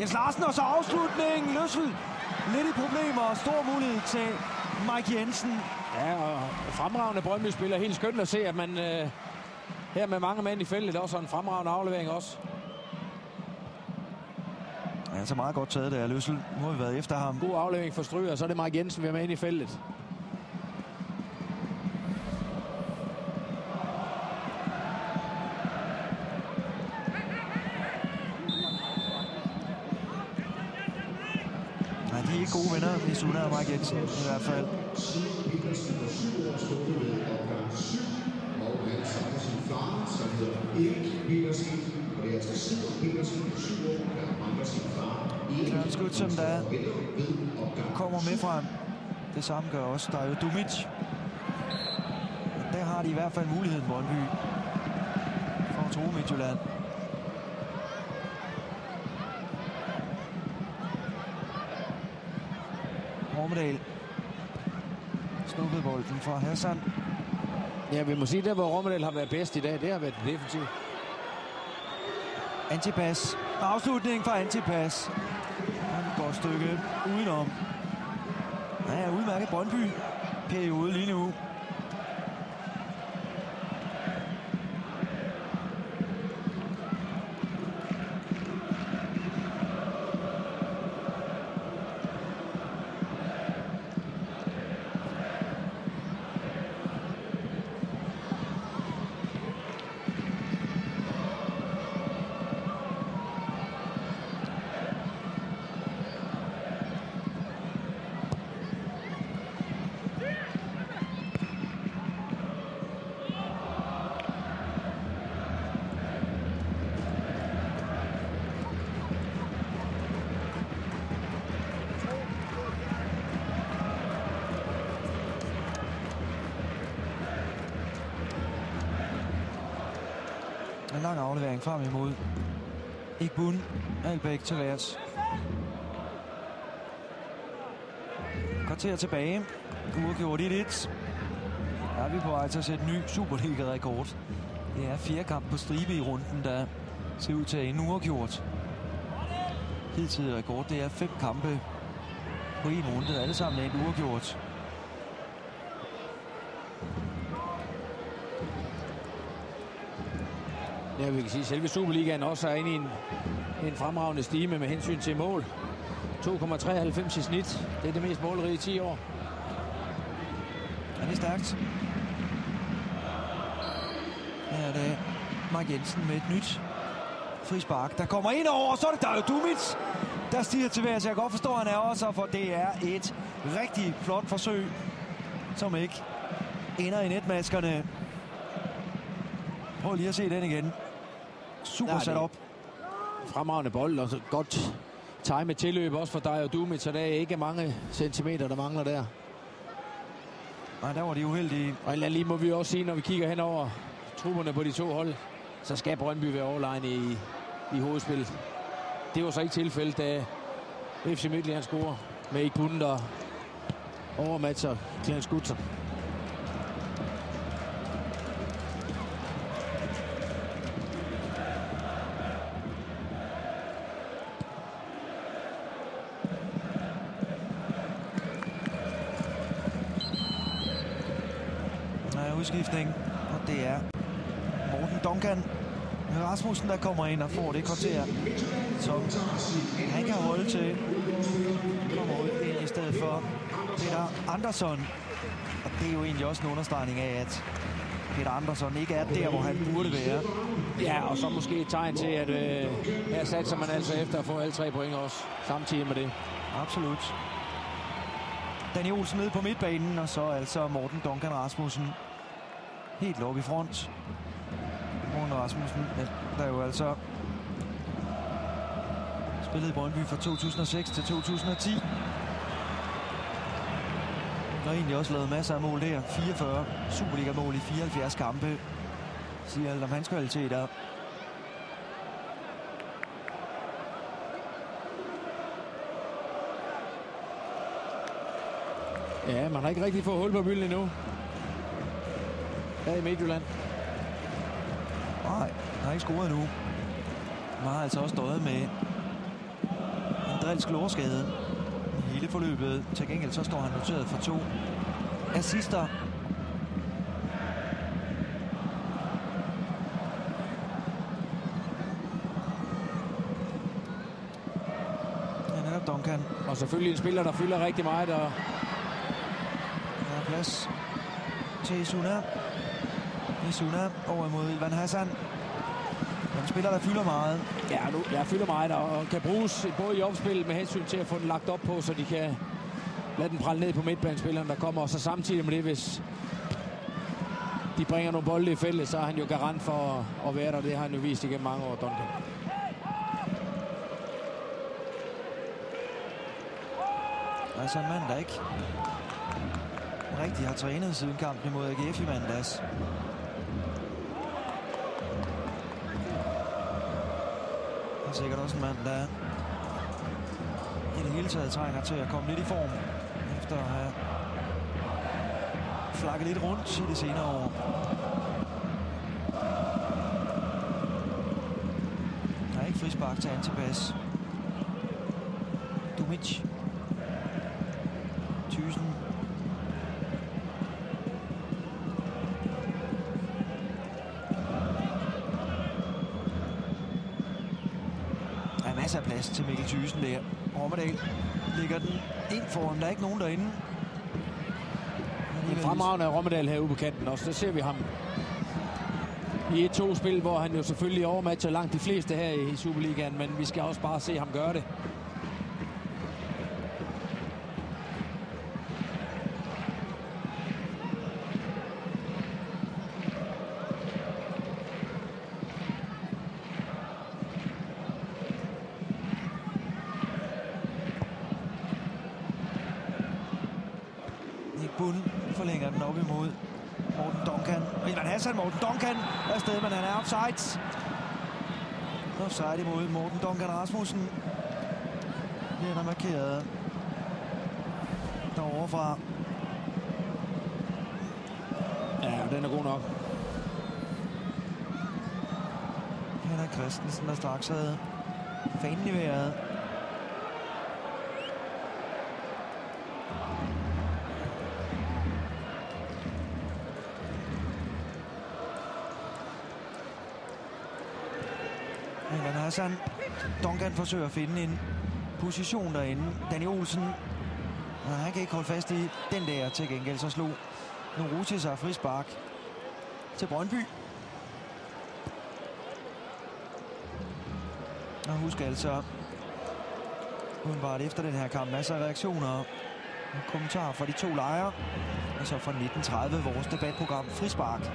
Jens Larsen, og så afslutningen. Løssel lidt i problemer. Stor mulighed til Mike Jensen. Ja, og fremragende Brøndby-spiller. Helt skønt at se, at man her med mange mænd i feltet også en fremragende aflevering også. Ja, så meget godt taget der, Løssel. Nu har vi været efter ham. God aflevering for Stryger, og så er det Mike Jensen, vi er med ind i feltet. er ikke gode venner, Misuna og Mark Jensen i hvert fald. Petersen og 7 år stået med opgang 7, og han sammen sin far, som hedder Erik Petersen, og det er altså Sigurd Petersen på 7 år, der mangler sin far. Det er en skud, som der kommer med frem. Det samme gør også Dario Dumic. Der har de i hvert fald muligheden, Brøndby, for at true Midtjylland. Rommedal snuppede bolden fra Hassan. Ja, vi må sige, der hvor Rommedal har været bedst i dag, det har været defensivt. Antipas. Afslutning fra Antipas. Et godt stykke udenom. Ja, udmærket Brøndby-periode lige nu. En lang aflevering frem imod Igbun. Albæk til Lars. Kvarter tilbage. Uafgjort 1-1. Er vi på vej til at sætte en ny Superliga-rekord. Det er 4 kampe på stribe i runden, der ser ud til at ende uafgjort. Hidtidig rekord, det er 5 kampe på en runde. Alle sammen er en uafgjort. Ja, vi kan sige, at selve Superligaen også er inde i en fremragende stime med hensyn til mål. 2,93 i snit. Det er det mest målrige i 10 år. Ja, det er stærkt. Her er det Mark Jensen med et nyt frispark. Der kommer ind over, og så er det Dario Dumic, der stiger til værs. Jeg kan godt forstå, at han er også, for det er et rigtig flot forsøg, som ikke ender i netmaskerne. Prøv lige at se den igen. Super sat op. Fremragende bold, og så godt time tilløb også for Dario Dumic, så der er ikke mange centimeter, der mangler der. Nej, der var de uheldige. Og lige må vi også sige, når vi kigger hen over trupperne på de to hold, så skal Brøndby være overlegnet i hovedspillet. Det var så ikke tilfældet, da FC Midtjylland scorer med Igbun, der overmatcher Clarence Goodson. Udskiftning, og det er Morten Duncan Rasmussen, der kommer ind og får det kvarter, som han kan holde til. Kommer ud ind i stedet for Peter Andersson, og det er jo egentlig også en understregning af, at Peter Andersson ikke er der, hvor han burde være. Ja, og så måske et tegn til, at her satser man altså efter at få alle 3 point også, samtidig med det. Absolut. Danny Olsen nede på midtbanen, og så altså Morten Duncan Rasmussen helt oppe i front. Morten Rasmussen, der jo altså spillede i Brøndby fra 2006 til 2010. Og egentlig også lavet masser af mål der. 44 Superliga-mål i 74 kampe. Siger alt om hans kvaliteter. Ja, man har ikke rigtig fået hul på bylden endnu. Her i Midtjylland. Nej, han har ikke scoret endnu. Man har altså også stået med en drilsk lårskade i hele forløbet. Til gengæld så står han noteret for 2 assister. Ja, netop Duncan. Og selvfølgelig en spiller, der fylder rigtig meget. Og der er plads til Isuna. Isuna over imod Ilvan Hassan. En spiller, der fylder meget. Ja, nu, jeg fylder meget og kan bruges både i opspillet med hensyn til at få den lagt op på, så de kan lade den prale ned på midtbanespilleren, der kommer. Og så samtidig med det, hvis de bringer nogle bolde i feltet, så er han jo garant for at være der. Det har han jo vist igennem mange år, Duncan. Altså en mand, der ikke rigtig har trænet siden kampen imod AGF i mandags. Og sikkert også en mand, der i det hele taget trænger til at komme lidt i form, efter at have flakket lidt rundt i det senere år. Der er ikke frispark til Antipas. Dumic. Thyssen. Der er masser af plads til Mikkel Thyssen der. Rommedal ligger den ind foran. Der er ikke nogen derinde. En fremragende af Rommedal herude på kanten også. Der ser vi ham i et 2-spil, hvor han jo selvfølgelig overmatcher langt de fleste her i Superligaen, men vi skal også bare se ham gøre det. Forlænger den op imod Morten Duncan. Rilvan Hassan, Morten Duncan er afsted, men han er offside. Offside imod Morten Duncan Rasmussen. Bliver der markeret derovre fra. Ja, den er god nok. Henrik Christensen, der straks havde fanen i vejret. Hassan. Duncan forsøger at finde en position derinde. Danny Olsen. Han kan ikke holde fast i den der. Til gengæld så slog Nuruti sig frispark til Brøndby. Og husk altså, udenbart efter den her kamp, masser af reaktioner og kommentarer fra de to lejre. Og så fra 1930 vores debatprogram Frispark.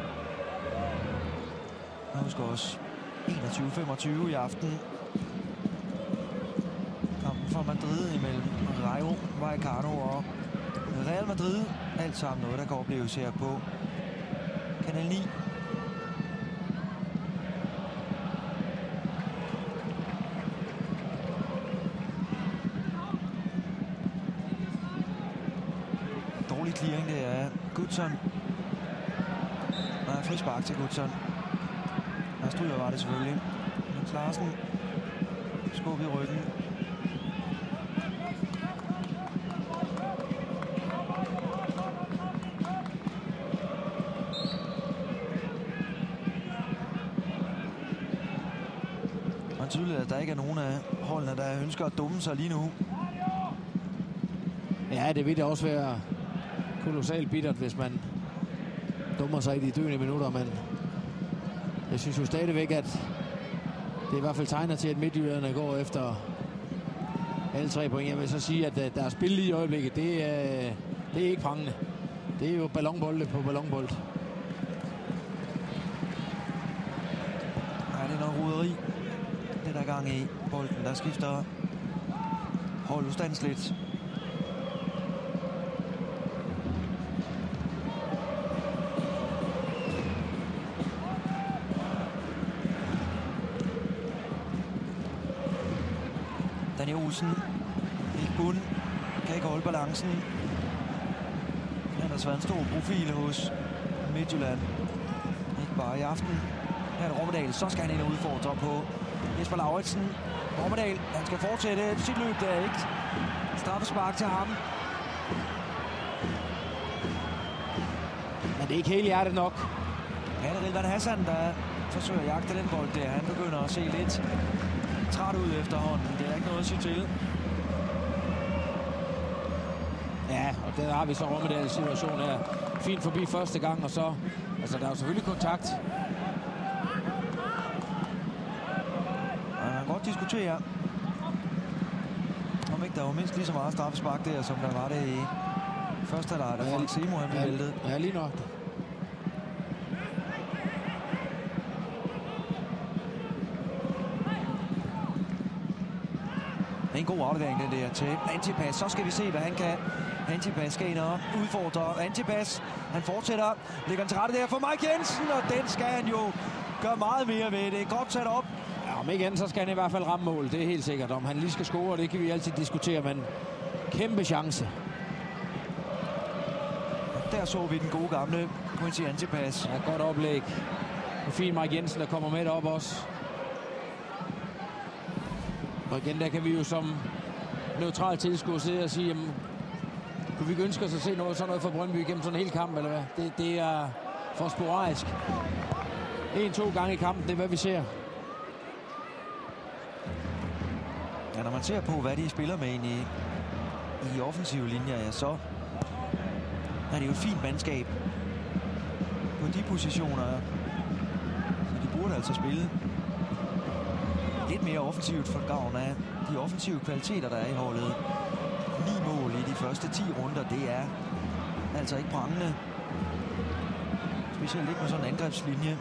Og husk også 21:25 i aften. Kampen for Madrid imellem Rayo Vallecano og Real Madrid. Alt sammen noget, der kan opleves her på Kanal 9. Dårlig clearing, det er Goodson. Nej, frispark til Goodson. Der stryger var det selvfølgelig. Jens Larsen skub i ryggen. Og tydeligt, at der ikke er nogen af holdene, der ønsker at dumme sig lige nu. Ja, det vil da også være kolossalt bittert, hvis man dummer sig i de døende minutter, men jeg synes jo stadigvæk, at det i hvert fald tegner til, at Midtjylland går efter alle 3 point. Jeg vil så sige, at der er spil lige i øjeblikket. Det er ikke prangende. Det er jo ballonbolde på ballonbold. Nej, det er noget roderi. Det der gang i bolden, der skifter hold ustandsligt. Danny Olsen, ikke bund, kan ikke holde balancen. Han har været en stor profil hos Midtjylland. Ikke bare i aften. Her er Rommedal, så skal han ind og udfordre på Jesper Lauritsen. Rommedal, han skal fortsætte sit løb, der er ikke straffespark til ham. Men det er ikke helt hjertet nok. Ja, det er Rilvan Hassan, der forsøger at jagte den bold der. Han begynder at se lidt træt ud efterhånden. Det er ikke noget at sige til. Ja, og der har vi så Rommedals situation her. Fint forbi første gang, og så... Altså, der er jo selvfølgelig kontakt. Ja, han diskutere, om ikke der var mindst lige så meget straffespark der, som der var det i første halvleg, da Frank Simo han blev væltet. Ja, lige nok. Det er en god aflevering, den der til Antipas. Så skal vi se, hvad han kan. Antipas skal ind og udfordre. Antipas, han fortsætter. Lægger den til rette der for Mike Jensen, og den skal han jo gøre meget mere ved. Det er godt sat op. Ja, om ikke andet, så skal han i hvert fald ramme mål. Det er helt sikkert. Om han lige skal score, det kan vi altid diskutere, men kæmpe chance. Der så vi den gode gamle Quincy Antipas. Ja, godt oplæg. Og fint Mike Jensen, der kommer med op også. Og igen, der kan vi jo som neutral tilskuer sidde og sige, jamen, kunne vi ikke ønske os at se sådan noget fra Brøndby gennem sådan en hel kamp, eller hvad? Det er for sporadisk. 1-2 gange i kampen, det er hvad vi ser. Ja, når man ser på, hvad de spiller med ind i offensive linjer, ja, så er det jo et fint mandskab på de positioner. Så de burde altså spille lidt mere offensivt for gavn af de offensive kvaliteter, der er i holdet. 9 mål i de første 10 runder, det er altså ikke prangende. Specielt ikke med sådan en angrebslinje.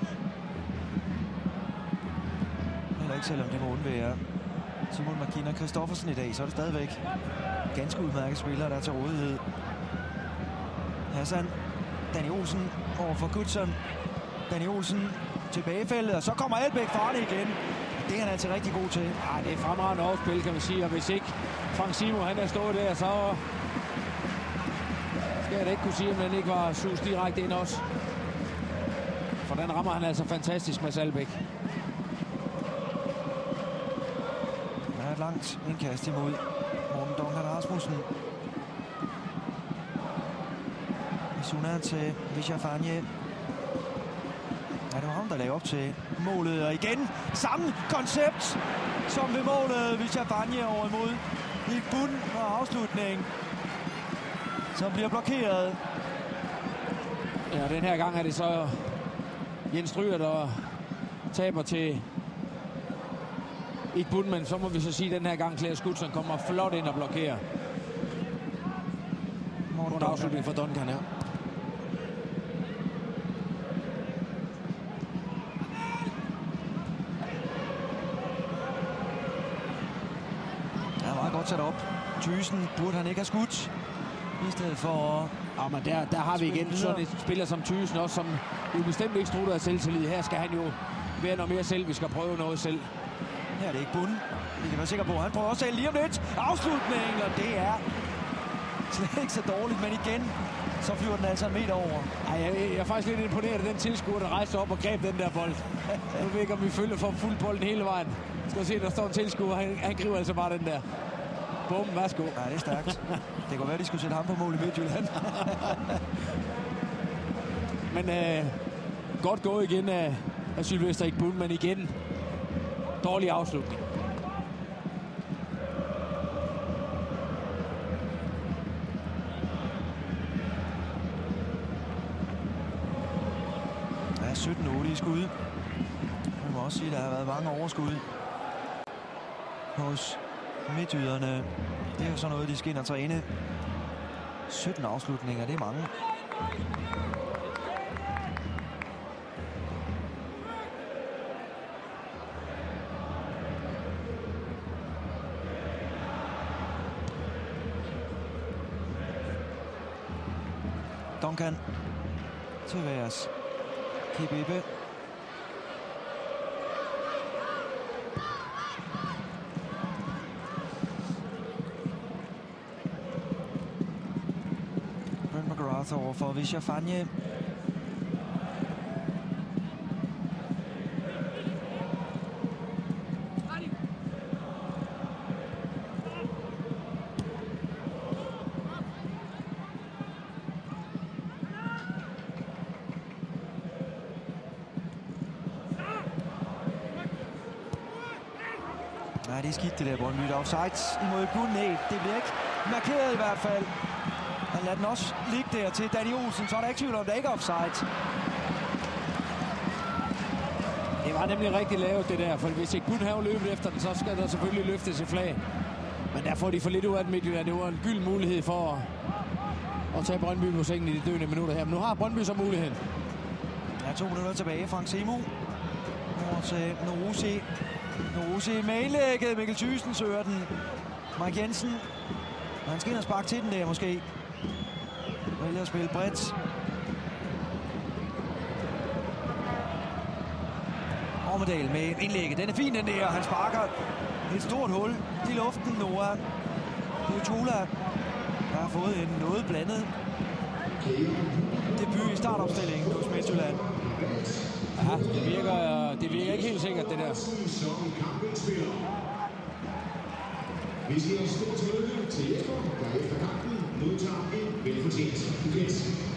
Heller ikke selvom de må undvære Simon Markina Christoffersen i dag, så er det stadigvæk ganske udmærket spillere, der er til rådighed. Hassan, Danny Olsen over for Goodson. Danny Olsen tilbagefeltet, og så kommer Albæk fra det igen. Det er han altså rigtig god til. Ja, det er fremragende overspil, kan man sige. Og hvis ikke Frank Simo, han er stået der, så skal jeg da ikke kunne sige, om den ikke var sus direkte ind også. For den rammer han altså fantastisk med Albæk. Der er et langt indkast imod Morten Duncan Rasmussen. Misuna til Vichafanye. Ja, det var ham, der lagde op til målet. Og igen, samme koncept som ved målet. Vichafanye over imod Nick Bund og afslutning, som bliver blokeret. Ja, den her gang er det så Jens Stryger, der taber til Nick Bund, men så må vi så sige, at den her gang Claes Goodson kommer flot ind og blokerer. Morten afslutning for Duncan, ja. Godt sat op. Thyssen burde han ikke have skudt i stedet for. Ja, men der har vi igen sådan et spiller som Thyssen også, som jo bestemt ikke strutter af selvtillid. Her skal han jo være noget mere selv. Vi skal prøve noget selv. Her er det ikke bunden. Vi kan være sikre på, han prøver også selv lige om lidt. Afslutning, og det er slet ikke så dårligt, men igen, så flyver den altså en meter over. Ej, jeg er faktisk lidt imponeret af den tilskuer, der rejste op og greb den der bold. Nu ved ikke, om vi følger for fuld bolden hele vejen. Skal se, der står en tilskuer. Han griber altså bare den der. Bum, værsgo. Ja, det er stærkt. Det kunne være, de skulle sætte ham på mål i Midtjylland. Men godt gået igen af Sylvester Igbund, men igen dårlig afslutning. Ja, 17-8 i skud. Man må også sige, at der har været mange overskud hos midtjyderne. Det er jo sådan noget, de skal ind og træne. 17 afslutninger, det er mange. Duncan til Værs. Kibebe. Over for Vichafanye. Nej, det er skidt det der Brøndby. Der er offside imod Bund. Nej, det bliver ikke markeret i hvert fald. Han lader den også ligge der til Danny Olsen, så er der ikke tvivl om, der ikke er offside. Det er nemlig rigtig lavet det der, for hvis ikke kun have løbet efter den, så skal der selvfølgelig løftes et flag. Men der får de for lidt ud af den Midtjylland. Det var en gylden mulighed for at tage Brøndby på sengen i de døende minutter her. Men nu har Brøndby så muligheden. Ja, 2 minutter tilbage. Frank Semo over til Norusi. Norusi med indlægget. Mikkel Thyssen søger den. Mike Jensen. Han skal ind og sparke til den der måske. Vælger at spille bredt. Ormedal med indlægget. Den er fin, den der. Han sparker et stort hul i luften. Noah Biotola har fået en noget blandet debut i startopstillingen hos Midtjylland. Ja, det virker ikke helt sikkert, det der. Vi siger stort tillykke til Jesper, der efter kampen modtager en velfortjent buket.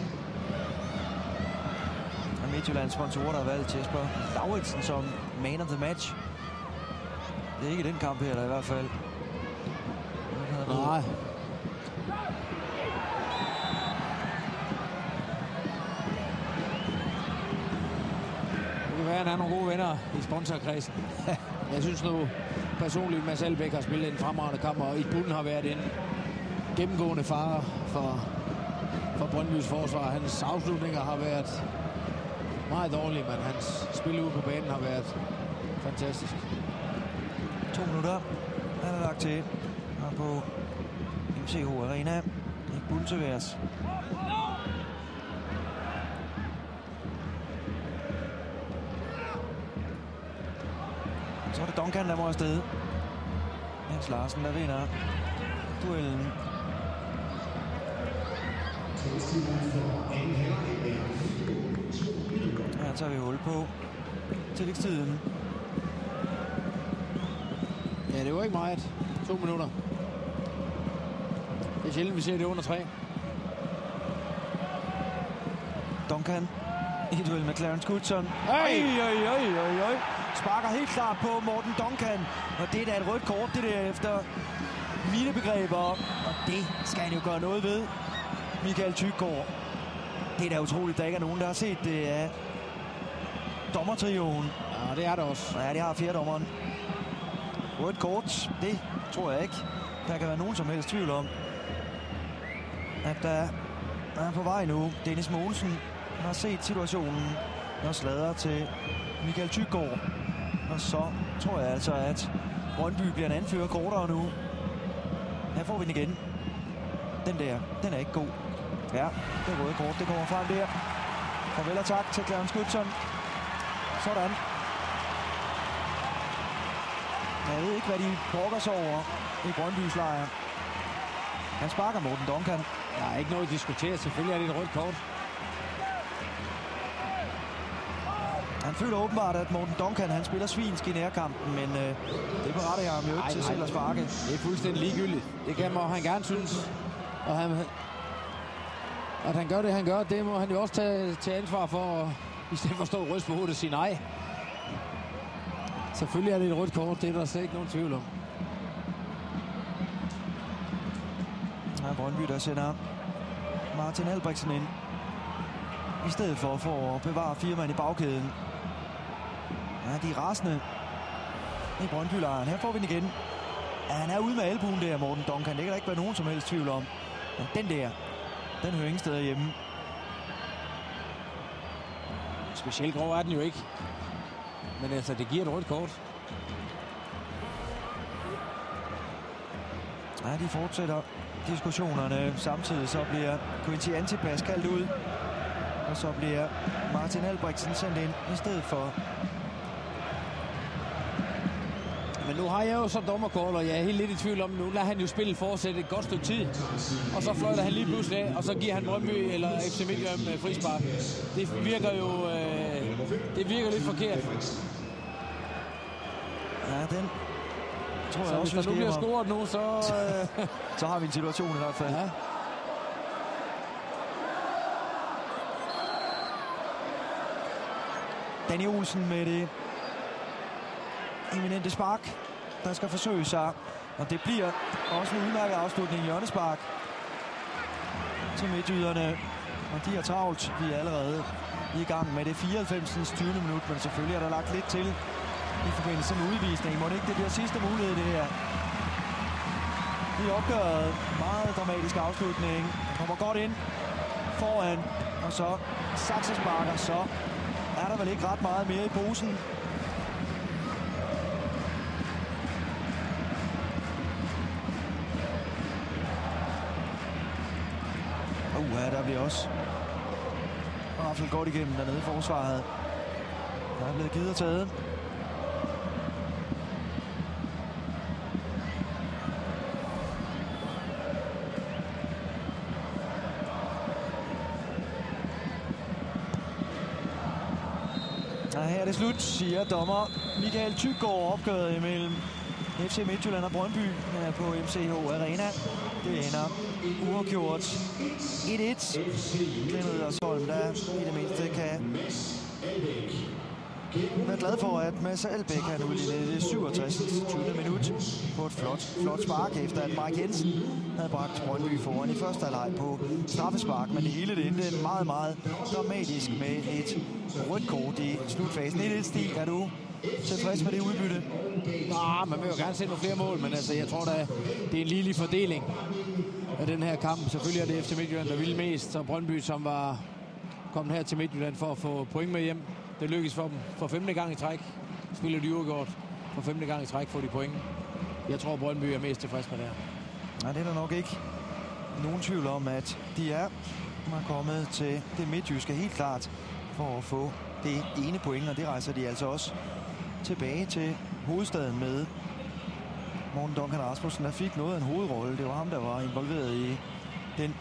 Midtjyllands sponsorer, der har valgt Jesper Lauritsen som man of the match. Det er ikke den kamp her, der i hvert fald. Nej. Det kan være, at han har nogle gode venner i sponsorkredsen. Jeg synes nu personligt, at Mads Albeck har spillet en fremragende kamp, og Id Bunden har været en gennemgående fare for Brøndbys forsvar. Hans afslutninger har været meget dårlige, men hans spil ude på banen har været fantastisk. 2 minutter. Han er lagt til her på MCH Arena. Ikke Bunden til værs. Så er det Duncan, der må afsted. Jens Larsen, der vinder duellen. Her tager vi hul på tillægstiden. Ja, det var ikke meget. 2 minutter. Det er sjældent, vi ser det under 3. Duncan i duel med Clarence Goodson. Hey! Sparker helt klart på Morten Duncan. Og det er da et rødt kort, det der efter mine begreber. Og det skal han jo gøre noget ved. Michael Thygaard. Det er da utroligt, der ikke er nogen, der har set det af dommertrioen. Ja, det er det også. Ja, det har fjerdommeren. Rødt kort, det tror jeg ikke. Der kan være nogen som helst tvivl om, at der er på vej nu. Dennis Mogensen har set situationen og sladrer til Michael Thygaard. Og så tror jeg altså, at Brøndby bliver en anfører kortere nu. Her får vi den igen. Den der, den er ikke god. Ja, det røde kort, det kommer frem der. Farvel og tak til Clarence Goodson. Sådan. Jeg ved ikke, hvad de brokker sig over i Brøndbys lejr. Han sparker Morten Duncan. Der er ikke noget at diskutere. Selvfølgelig er det et rødt kort. Han føler åbenbart, at Morten Duncan han spiller svinsk i nærkampen, men det beretter jeg ham jo ikke til selv at sparke. Det er fuldstændig ligegyldigt. Det kan han gerne synes. Og at han gør det, han gør, det må han jo også tage til ansvar for, i stedet for at stå og ryste på hovedet og sige nej. Selvfølgelig er det et rødt kort, det er der slet ikke nogen tvivl om. Her er Brøndby, der sender Martin Albrechtsen ind. I stedet for at bevare 4 mand i bagkæden. Ja, de er rasende i Brøndby-lejren. Her får vi den igen. Ja, han er ude med albuen der, Morten Duncan. Det kan der ikke være nogen som helst tvivl om. Men den der, den hører ingen steder hjemme. Specielt grov er den jo ikke. Men altså, det giver et rødt kort. Ja, de fortsætter diskussionerne. Samtidig så bliver Quincy Antipas kaldt ud. Og så bliver Martin Albrechtsen sendt ind i stedet for. Men nu har jeg jo som dommerkort, og jeg er helt lidt i tvivl om, nu lader han jo spillet fortsætte et godt stykke tid. Og så fløjter han lige pludselig af, og så giver han Brøndby eller FC Midtjylland frispark. Det virker jo det virker lidt forkert. Ja, den tror jeg så også, hvis der nu bliver scoret nu, så... så har vi en situation i hvert fald. Ja. Danny Olsen med det eminente spark, der skal forsøge sig. Og det bliver også en udmærket afslutning i hjørnespark til midtjyderne. Og de er travlt. Vi er allerede i gang med det 94. 20. minut, men selvfølgelig er der lagt lidt til i forbindelse med udvisning. Må det ikke det bliver sidste mulighed, det her. I opgøret meget dramatisk afslutning. Han kommer godt ind foran, og så saksesparker, så er der vel ikke ret meget mere i posen. Der bliver også i hvert fald godt igennem dernede i forsvaret. Der er blevet givet og taget. Og her er det slut, siger dommer Michael Thygaard. Opgøret imellem FC Midtjylland og Brøndby her på MCH Arena. Det ender uafgjort 1-1. Glenn Riddersholm, der i det mindste kan være glad for, at Mads Albeck han udligner det 67. 20. minut på et flot spark, efter at Mark Jensen havde bragt Brøndby foran i første halvleg på straffespark. Men det hele det endte meget, meget dramatisk med et rødt kort i slutfasen. 1-1, Stig, er du tilfreds med det udbytte? Nej, man vil jo gerne se nogle flere mål, men altså, jeg tror da, det er en ligelig fordeling af den her kamp. Selvfølgelig er det FC Midtjylland, der ville mest, og Brøndby, som var kommet her til Midtjylland for at få point med hjem. Det lykkedes for dem. For 5. gang i træk spiller de uafgjort. For 5. gang i træk får de point. Jeg tror, Brøndby er mest tilfreds med det her. Nej, det er der nok ikke nogen tvivl om, at de er kommet til det midtjyske helt klart for at få det ene point, og det rejser de altså også tilbage til hovedstaden med. Morten Duncan Rasmussen, der fik noget af en hovedrolle. Det var ham, der var involveret i den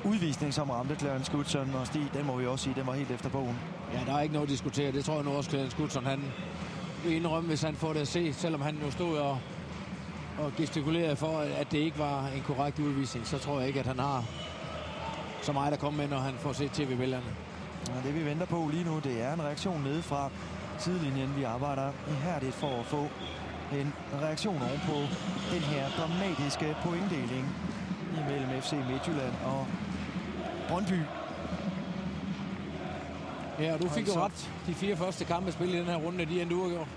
udvisning, som ramte Clarence Goodson, og Stig, den må vi også sige, den var helt efter bogen. Ja, der er ikke noget at diskutere. Det tror jeg nu også, Clarence Goodson, han vil indrømme, hvis han får det at se, selvom han nu stod og gestikulerede for, at det ikke var en korrekt udvisning, så tror jeg ikke, at han har så meget at komme med, når han får set tv-billederne. Ja, det vi venter på lige nu, det er en reaktion nede fra sidelinjen. Vi arbejder ihærdigt for at få en reaktion oven på den her dramatiske pointdeling imellem FC Midtjylland og Brøndby. Ja, og du fik jo ret. De 4 første kampe spillet i den her runde, de endte uafgjort.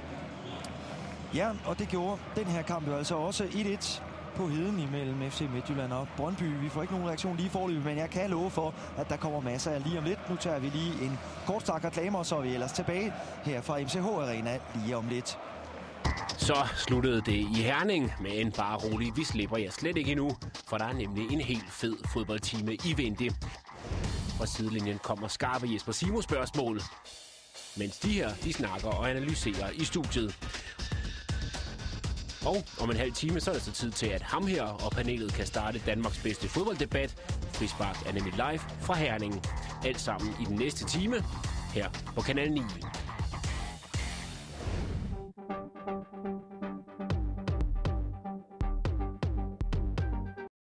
Ja, og det gjorde den her kamp jo altså også 1-1 på heden imellem FC Midtjylland og Brøndby. Vi får ikke nogen reaktion lige forløbet, men jeg kan love for, at der kommer masser af lige om lidt. Nu tager vi lige en kort stak reklamer, så er vi ellers tilbage her fra MCH Arena lige om lidt. Så sluttede det i Herning, men bare roligt, vi slipper jer slet ikke endnu, for der er nemlig en helt fed fodboldtime i vente. Fra sidelinjen kommer skarpe Jesper Simo spørgsmål, mens de her, de snakker og analyserer i studiet. Og om en halv time, så er det så tid til, at ham her og panelet kan starte Danmarks bedste fodbolddebat. Frispark er nemlig live fra Herning. Alt sammen i den næste time her på Kanal 9.